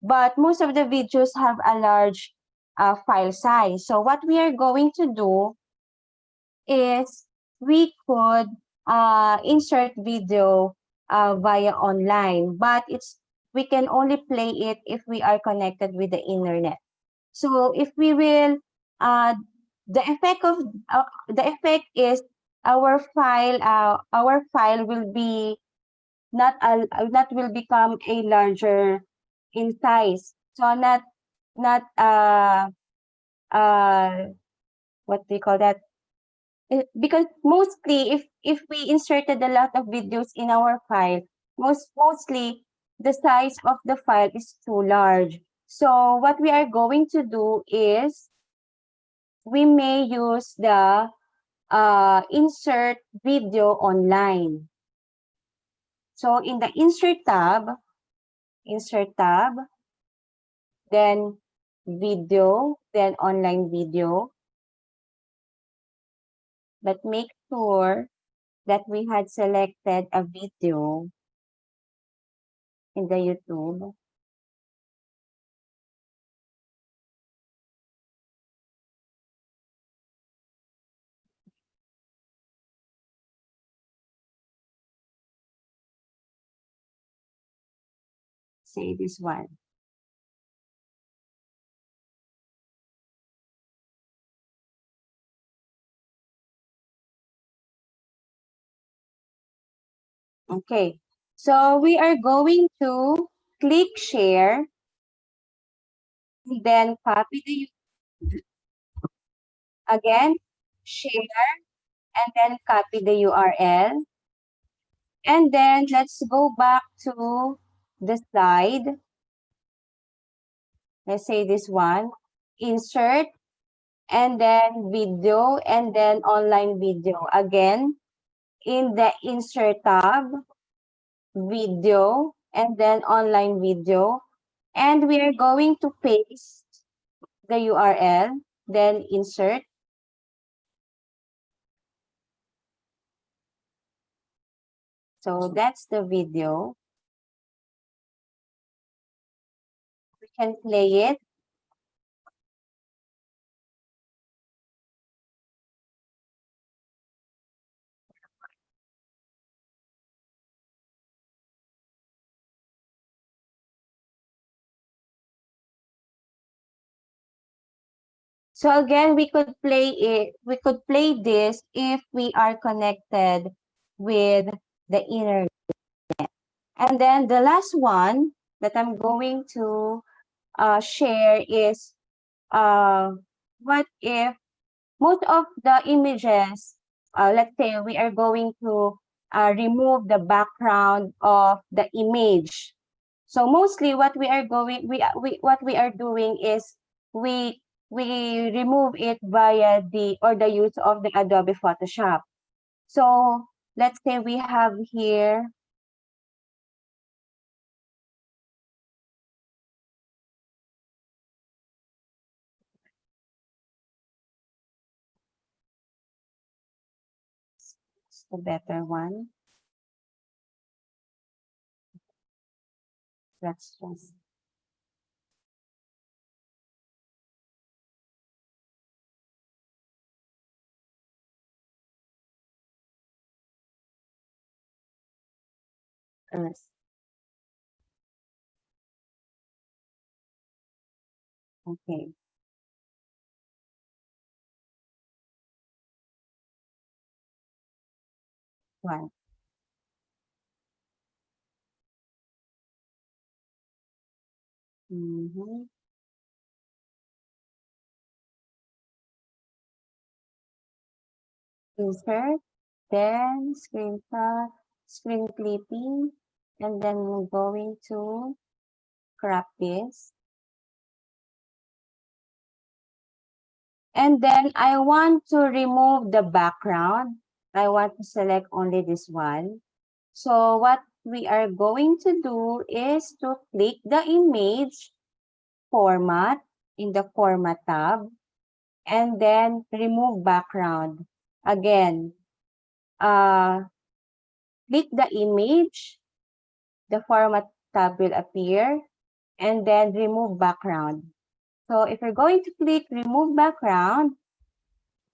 but most of the videos have a large file size. So what we are going to do is we could insert video via online, but we can only play it if we are connected with the internet. So if we will, the effect is our file will be not will become a larger in size. So not what do you call that? Because mostly if we inserted a lot of videos in our file, mostly the size of the file is too large. So what we are going to do is we may use the insert video online. So in the insert tab, then video, then online video. But make sure that we had selected a video in the YouTube. Say this one. Okay, so we are going to click share, and then copy the again, share, and then copy the URL. And then let's go back to the slide. Let's say this one, insert, and then video, and then online video. Again, in the insert tab, video, and then online video. And we are going to paste the URL, then insert. So that's the video. We can play it. So again, we could play it. We could play this if we are connected with the internet. And then the last one that I'm going to share is what if most of the images, let's say we are going to remove the background of the image. So mostly what we are doing is we remove it via the use of the Adobe Photoshop. So let's say we have here the better one. Let's just okay. One. Insert, then screenshot, screen clipping, and then we're going to crop this. And then I want to remove the background. I want to select only this one. So what we are going to do is to click the image format in the format tab, and then remove background. Again, click the image, the format tab will appear, and then remove background. So if you're going to click remove background,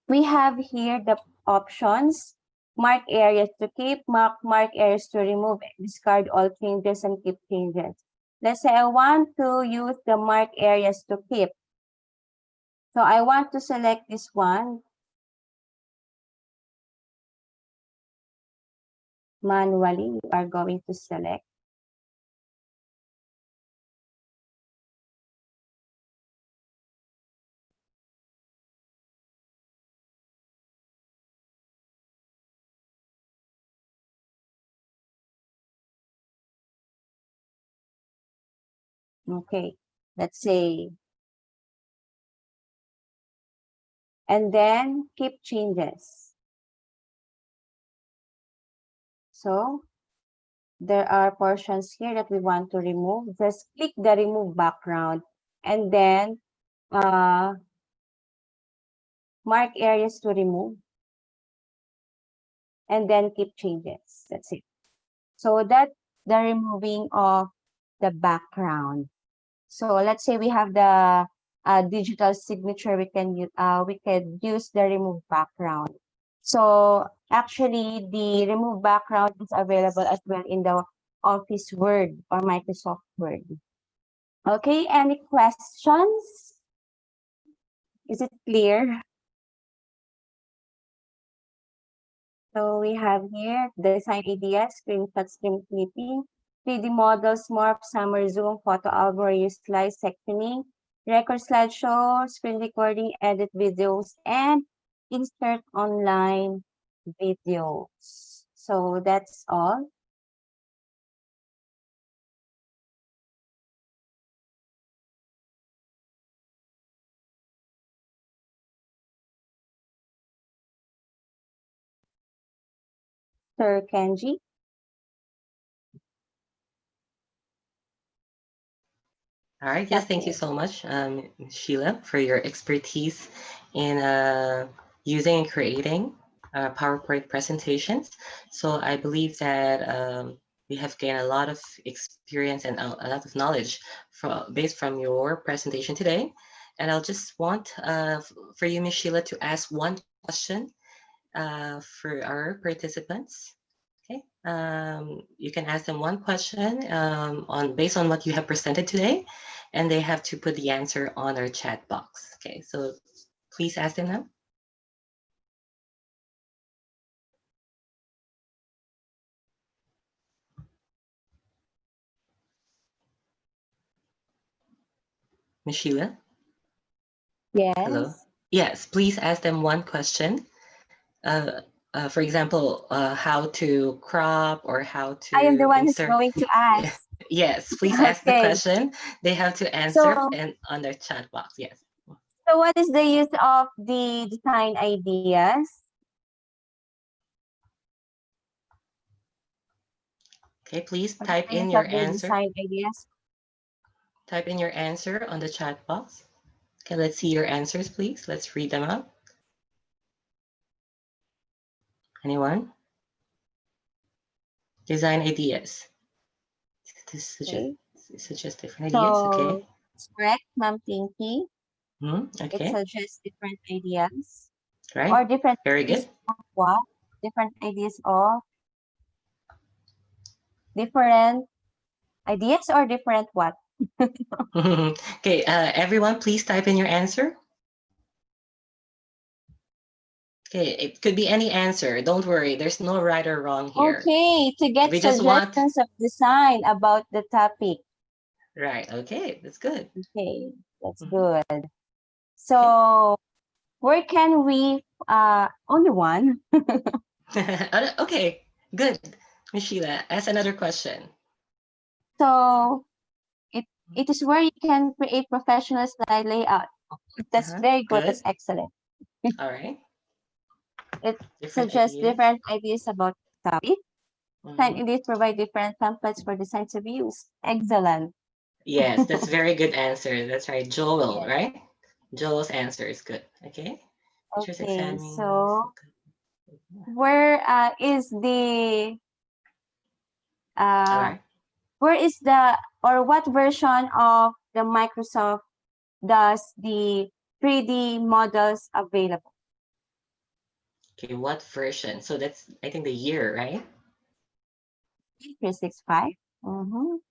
we have here the options: mark areas to keep, mark areas to remove, discard all changes, and keep changes. Let's say I want to use the mark areas to keep. So I want to select this one. Manually, you are going to select. Okay, let's say, and then keep changes. So there are portions here that we want to remove. Just click the remove background, and then mark areas to remove, and then keep changes. That's it. So that's the removing of the background. So let's say we have the digital signature. We can use the remove background. So actually, the remove background is available as well in the Office Word or Microsoft Word. Okay, any questions? Is it clear? So we have here design ideas, screenshot, screen clipping, 3D models, morph, summer, zoom, photo album, reuse, slide, sectioning, record slideshow, screen recording, edit videos, and insert online videos. So that's all. Sir Kenji. All right. Yes, thank you so much, Sheila, for your expertise in using and creating PowerPoint presentations. So I believe that we have gained a lot of experience and a lot of knowledge based from your presentation today. And I'll just want for you, Ms. Sheila, to ask one question for our participants. Okay, you can ask them one question based on what you have presented today, and they have to put the answer on our chat box. Okay, so please ask them now. Ms. Sheila? Yes. Hello? Yes, please ask them one question. For example, how to crop or how to I am the one insert. who's going to ask. Yes, please ask the Okay. question. They have to answer So, and on their chat box. Yes. so what is the use of the design ideas? Okay, please What is type the in use your of the answer. design ideas? Type in your answer on the chat box. Okay, let's see your answers, please. Let's read them out. Anyone? Design ideas. This suggest different ideas. So, Okay. it's correct, Ma'am Pinky. It Okay. suggests different ideas. Right. Or different Very ideas good. of what? Different ideas of different ideas or different what? Okay. Everyone, please type in your answer. Okay, it could be any answer. Don't worry. There's no right or wrong here. Okay, to get We just want. suggestions of design about the topic. Right. Okay, that's good. Okay, that's Mhm. good. So, where can we, only one? Okay, good. Ms. Sheila, ask another question. So, it is where you can create professional slide layout. That's very good. Good. That's excellent. All right. It Different suggests ideas. different ideas about the topic. Design Mhm. ideas provide different templates for design to be used. Excellent. Yes, that's very good answer. That's right. Joel, Yes. right? Joel's answer is good. Okay. Teachers Okay, examining. so where is the All right. where is the or what version of the Microsoft does the 3D models available? Okay, what version? So that's, I think, the year, right? 365. Mm-hmm.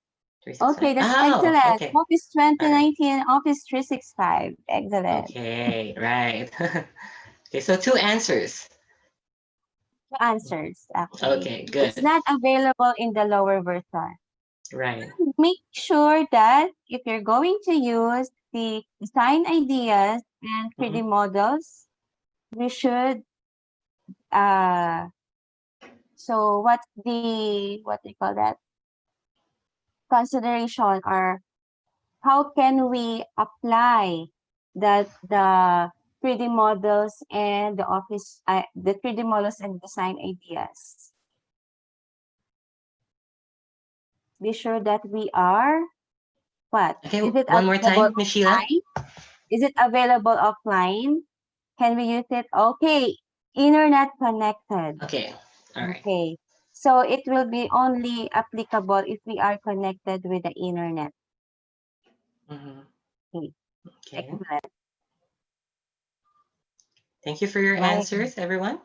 365. Okay, that's Oh, excellent. okay. Office 2019, Office 365. Excellent. Okay, right. Okay, so two answers. Two answers, actually. Okay, good. It's not available in the lower version. Right. Make sure that if you're going to use the design ideas and 3D models, we should so what's the what do you call that consideration, or how can we apply the 3D models and the 3D models and design ideas? Be sure that we are what? Okay, Is it one more available time, Ms. Sheila. offline? Is it available offline? Can we use it? Okay, internet connected. Okay, all right. Okay, so it will be only applicable if we are connected with the internet. Okay. Okay. Excellent. Thank you for your Right. answers, everyone.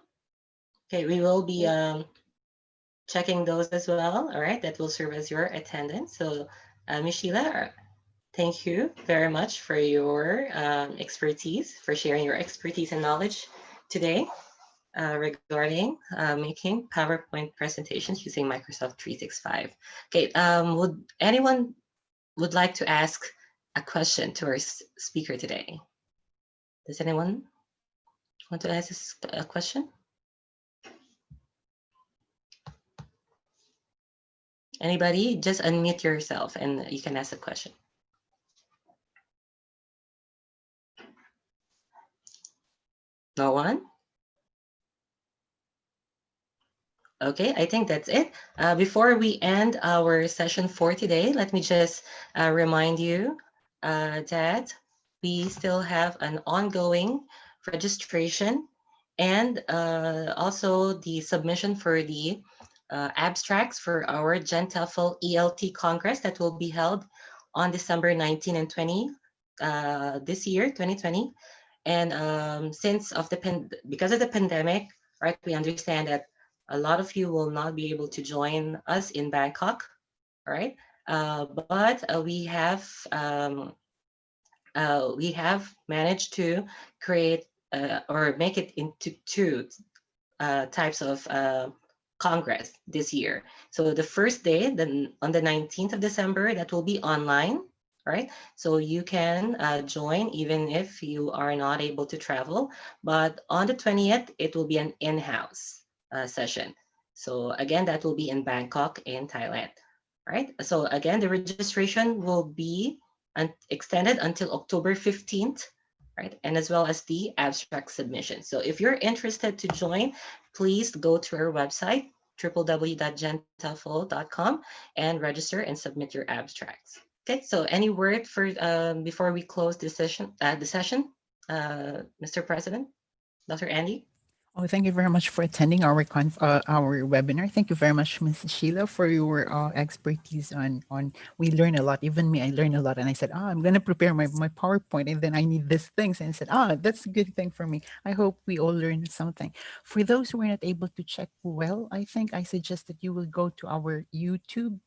Okay, we will be checking those as well. All right, that will serve as your attendance. So, Ms. Sheila, thank you very much for your expertise, for sharing your expertise and knowledge today. regarding making PowerPoint presentations using Microsoft 365. Okay, would anyone would like to ask a question to our speaker today? Does anyone want to ask a question? Anybody? Just unmute yourself and you can ask a question. No one? Okay, I think that's it. Before we end our session for today, let me just remind you that we still have an ongoing registration and also the submission for the abstracts for our GenTEFL ELT Congress that will be held on December 19 and 20 this year, 2020. And because of the pandemic, right, we understand that a lot of you will not be able to join us in Bangkok, all right? But we have managed to create or make it into two types of Congress this year. So the first day, then on the 19th of December, that will be online, right? So you can join even if you are not able to travel. But on the 20th, it will be an in-house session. So again, that will be in Bangkok in Thailand, right? So again, the registration will be extended until October 15th, right? And as well as the abstract submission. So if you're interested to join, please go to our website, www.gentefl.com, and register and submit your abstracts. Okay, so any word for before we close this session, Mr. President, Dr. Andy? Oh, thank you very much for attending our webinar. Thank you very much, Ms. Sheila, for your expertise on. We learn a lot. Even me, I learned a lot, and I said, I'm going to prepare my PowerPoint, and then I need these things, and I said, that's a good thing for me. I hope we all learned something. For those who are not able to check well, I think I suggest that you will go to our YouTube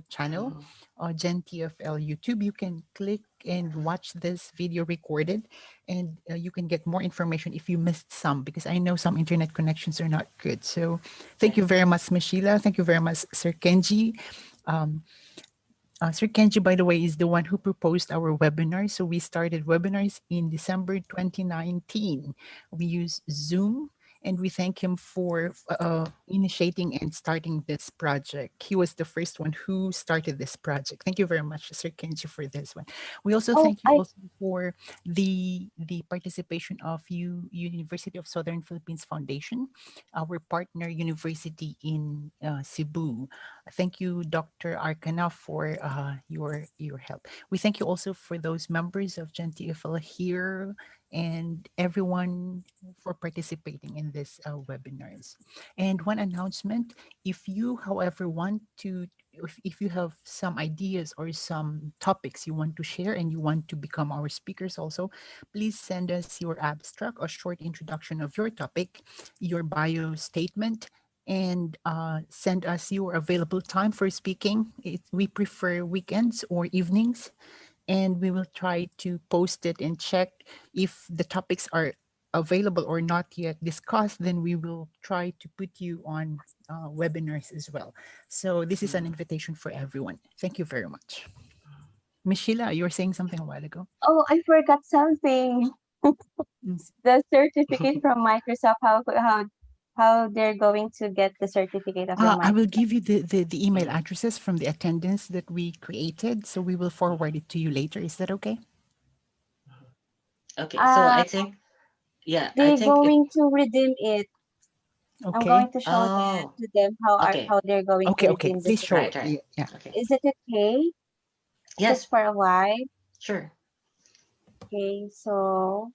channel, GenTFL YouTube. You can click and watch this video recorded, and you can get more information if you missed some, because I know some internet connections are not good. So thank you very much, Ms. Sheila. Thank you very much, Sir Kenji. Sir Kenji, by the way, is the one who proposed our webinar. So we started webinars in December 2019. We use Zoom, and we thank him for initiating and starting this project. He was the first one who started this project. Thank you very much, Sir Kenji, for this one. We also thank you also for the participation of University of Southern Philippines Foundation, our partner university in Cebu. Thank you, Dr. Arcana, for your help. We thank you also for those members of GenTFL here and everyone for participating in this webinars. And one announcement, if you, however, want to, if you have some ideas or some topics you want to share and you want to become our speakers also, please send us your abstract or short introduction of your topic, your bio statement, and send us your available time for speaking. We prefer weekends or evenings, and we will try to post it and check if the topics are available or not yet discussed. Then we will try to put you on webinars as well. So this is an invitation for everyone. Thank you very much. Ms. Sheila, you were saying something a while ago. Oh, I forgot something. The certificate from Microsoft, how they're going to get the certificate of the Microsoft. I will give you the email addresses from the attendance that we created. So we will forward it to you later. Is that okay? Okay, so I think, yeah. They're going to redeem it. Okay. I'm going to show that to them how they're going to redeem the Please show it. Right. Yeah. Okay. Is it okay? Yes. Just for a while. Sure. Okay, so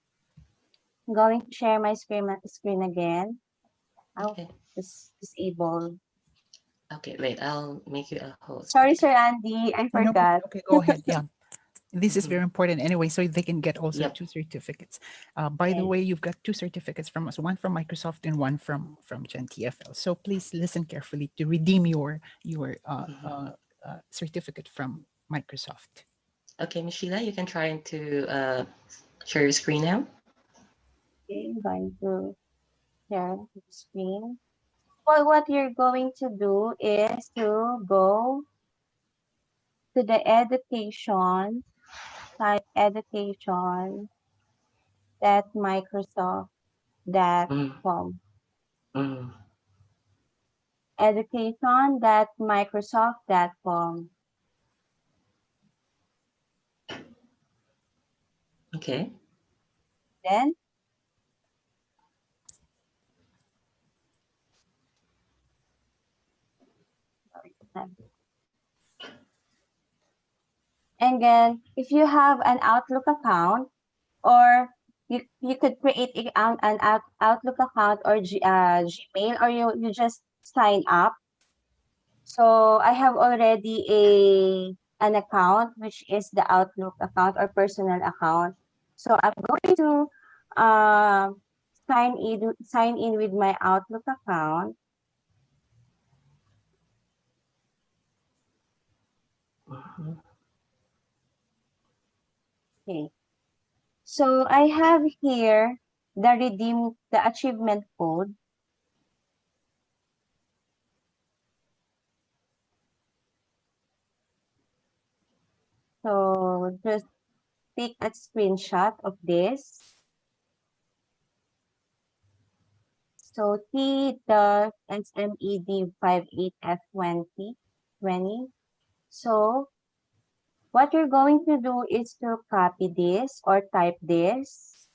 I'm going to share my screen again. Okay. Disable. Okay, wait, I'll make you a host. Sorry, Sir Andy, I forgot. Okay, go ahead. Yeah. This is very important anyway, so they can get also 2 certificates. By the way, you've got 2 certificates from us, one from Microsoft and one from GenTFL. So please listen carefully to redeem your certificate from Microsoft. Okay, Ms. Sheila, you can try to share your screen now. Okay, I'm going to share the screen. Well, what you're going to do is to go to the education, type education that Microsoft.com. Mm. Education.microsoft.com. Okay. Then and then if you have an Outlook account, or you could create an Outlook account or Gmail, or you just sign up. So I have already an account, which is the Outlook account or personal account. So I'm going to uh, sign in with my Outlook account. Mhm. Okay. So I have here the achievement code. So just take a screenshot of this. So T.SMED58F20. So what you're going to do is to copy this or type this,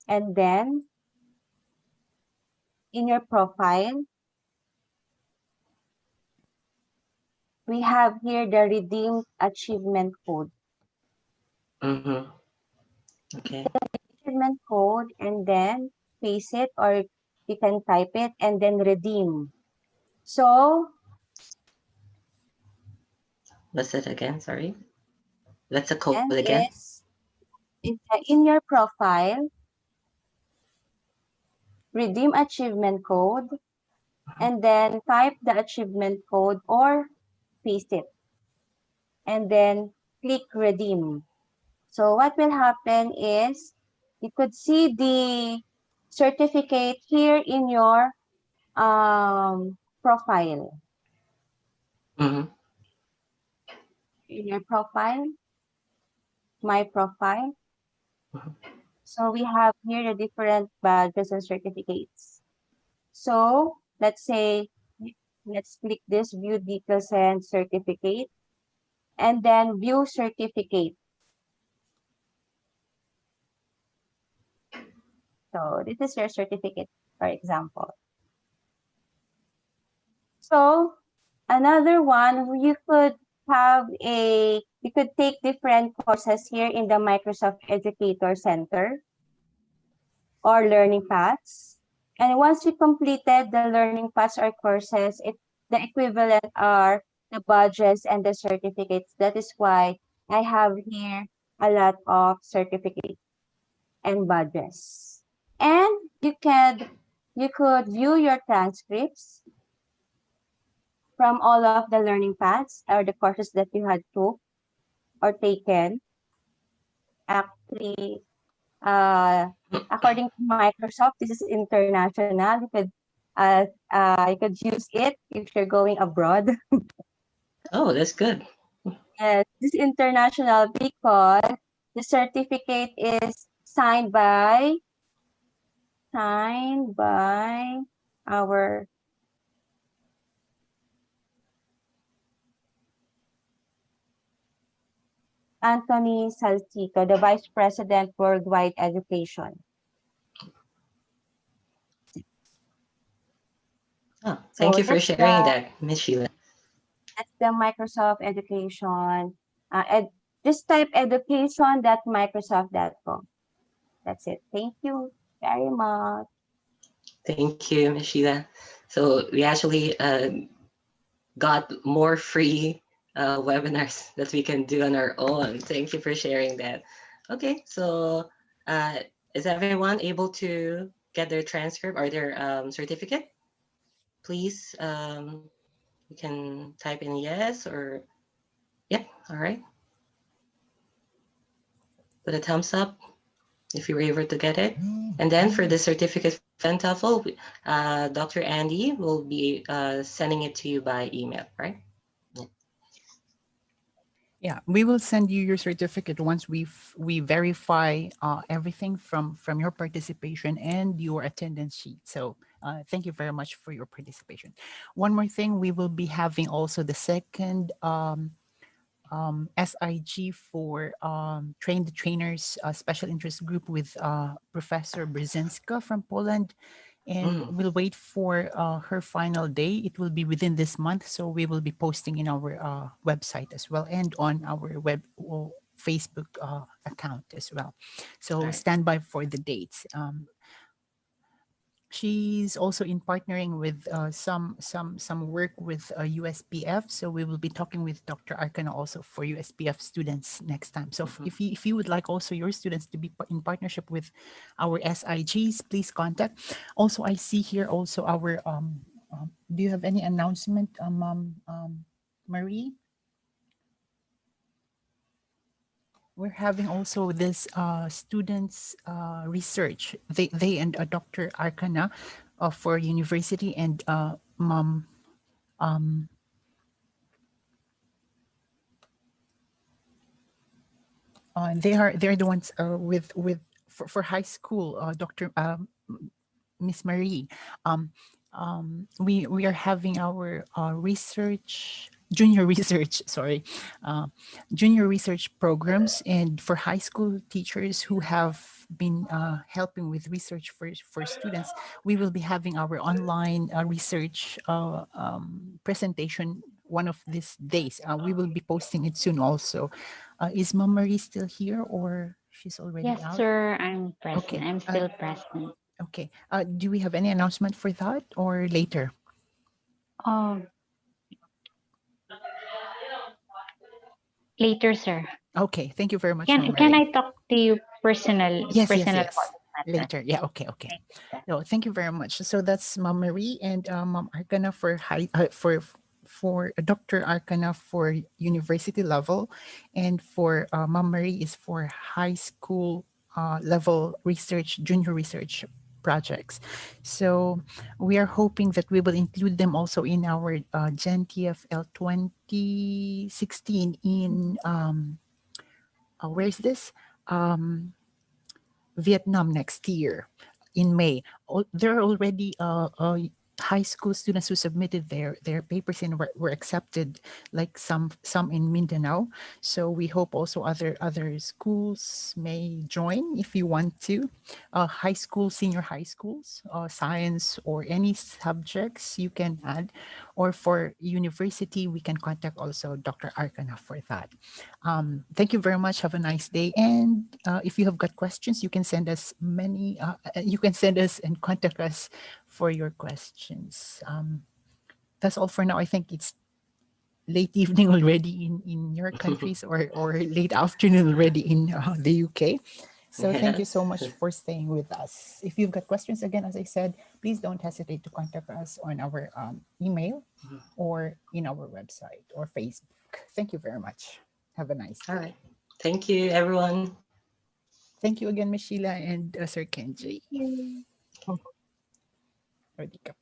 and then in your profile, we have here the redeemed achievement code. Mhm. Okay. Achievement code, and then paste it, or you can type it and then redeem. So What's it again? Sorry. That's a code then again. is in your profile, redeem achievement code, and then type the achievement code or paste it, and then click redeem. So what will happen is you could see the certificate here in your profile. Mhm. In your profile, my profile. Mhm. So we have here the different badges and certificates. So let's say, let's click this view details and certificate, and then view certificate. So this is your certificate, for example. So another one, you could take different courses here in the Microsoft Educator Center or learning paths. And once you completed the learning paths or courses, the equivalent are the badges and the certificates. That is why I have here a lot of certificates and badges. And you could view your transcripts from all of the learning paths or the courses that you had took or taken. Actually, according to Microsoft, this is international. You could use it if you're going abroad. Oh, that's good. Yes, this is international because the certificate is signed by our Anthony Salcico, the Vice President Worldwide Education. Oh, thank So you for sharing that, Miss Sheila. that's the Microsoft Education. Just type education.microsoft.com. That's it. Thank you very much. Thank you, Miss Sheila. So we actually got more free webinars that we can do on our own. Thank you for sharing that. Okay, so uh, is everyone able to get their transcript or their certificate? Please, you can type in yes or yep. All right. Put a thumbs up if you were able to get it. And then for the certificate TOEFL, Dr. Andy will be sending it to you by email, right? Yeah, we will send you your certificate once we verify everything from your participation and your attendance sheet. So thank you very much for your participation. One more thing, we will be having also the second SIG for Train the Trainers Special Interest Group with Professor Brzezinska from Poland. And we'll wait for her final day. It will be within this month, so we will be posting in our website as well and on our Facebook account as well. So Right. stand by for the dates. She's also in partnering with some work with USPF. So we will be talking with Dr. Arcana also for USPF students next time. So if you would like also your students to be in partnership with our SIGs, please contact. Also, I see here also our do you have any announcement, Marie? We're having also this students research. They and Dr. Arcana for university and mom. They're the ones with for high school. Dr. Miss Marie, um, we are having our research junior research junior research programs, and for high school teachers who have been helping with research for students, we will be having our online research presentation one of these days. We will be posting it soon also. Is Mom Marie still here or she's already Yes, out? sir, I'm present. Okay. I'm still present. Okay. Do we have any announcement for that or later? Um, Later, sir. Okay. Thank you very much, Can Ma'am can Marie. I talk to you Yes, yes, personal yes. about this matter? Later. Yeah. Okay. Okay. Thank you, sir. No, thank you very much. So that's Ma'am Marie and Ma'am Arcana for for Dr. Arcana for university level, and for Ma'am Marie is for high school level research, junior research projects. So we are hoping that we will include them also in our Gen TFL 2016 in where is this? Vietnam next year in May. There are already high school students who submitted their papers and were accepted, like some in Mindanao. So we hope also other schools may join if you want to. High school, senior high schools, science or any subjects you can add. Or for university, we can contact also Dr. Arcana for that. Thank you very much. Have a nice day. And if you have got questions, you can send us many. You can send us and contact us for your questions. That's all for now. I think it's late evening already in your countries, or late afternoon already in the UK. So thank you so much for staying with us. If you've got questions, again, as I said, please don't hesitate to contact us on our email or in our website or Facebook. Thank you very much. Have a nice day. All right. Thank you, everyone. Thank you again, Miss Sheila and Sir Kenji. you. Ready ka.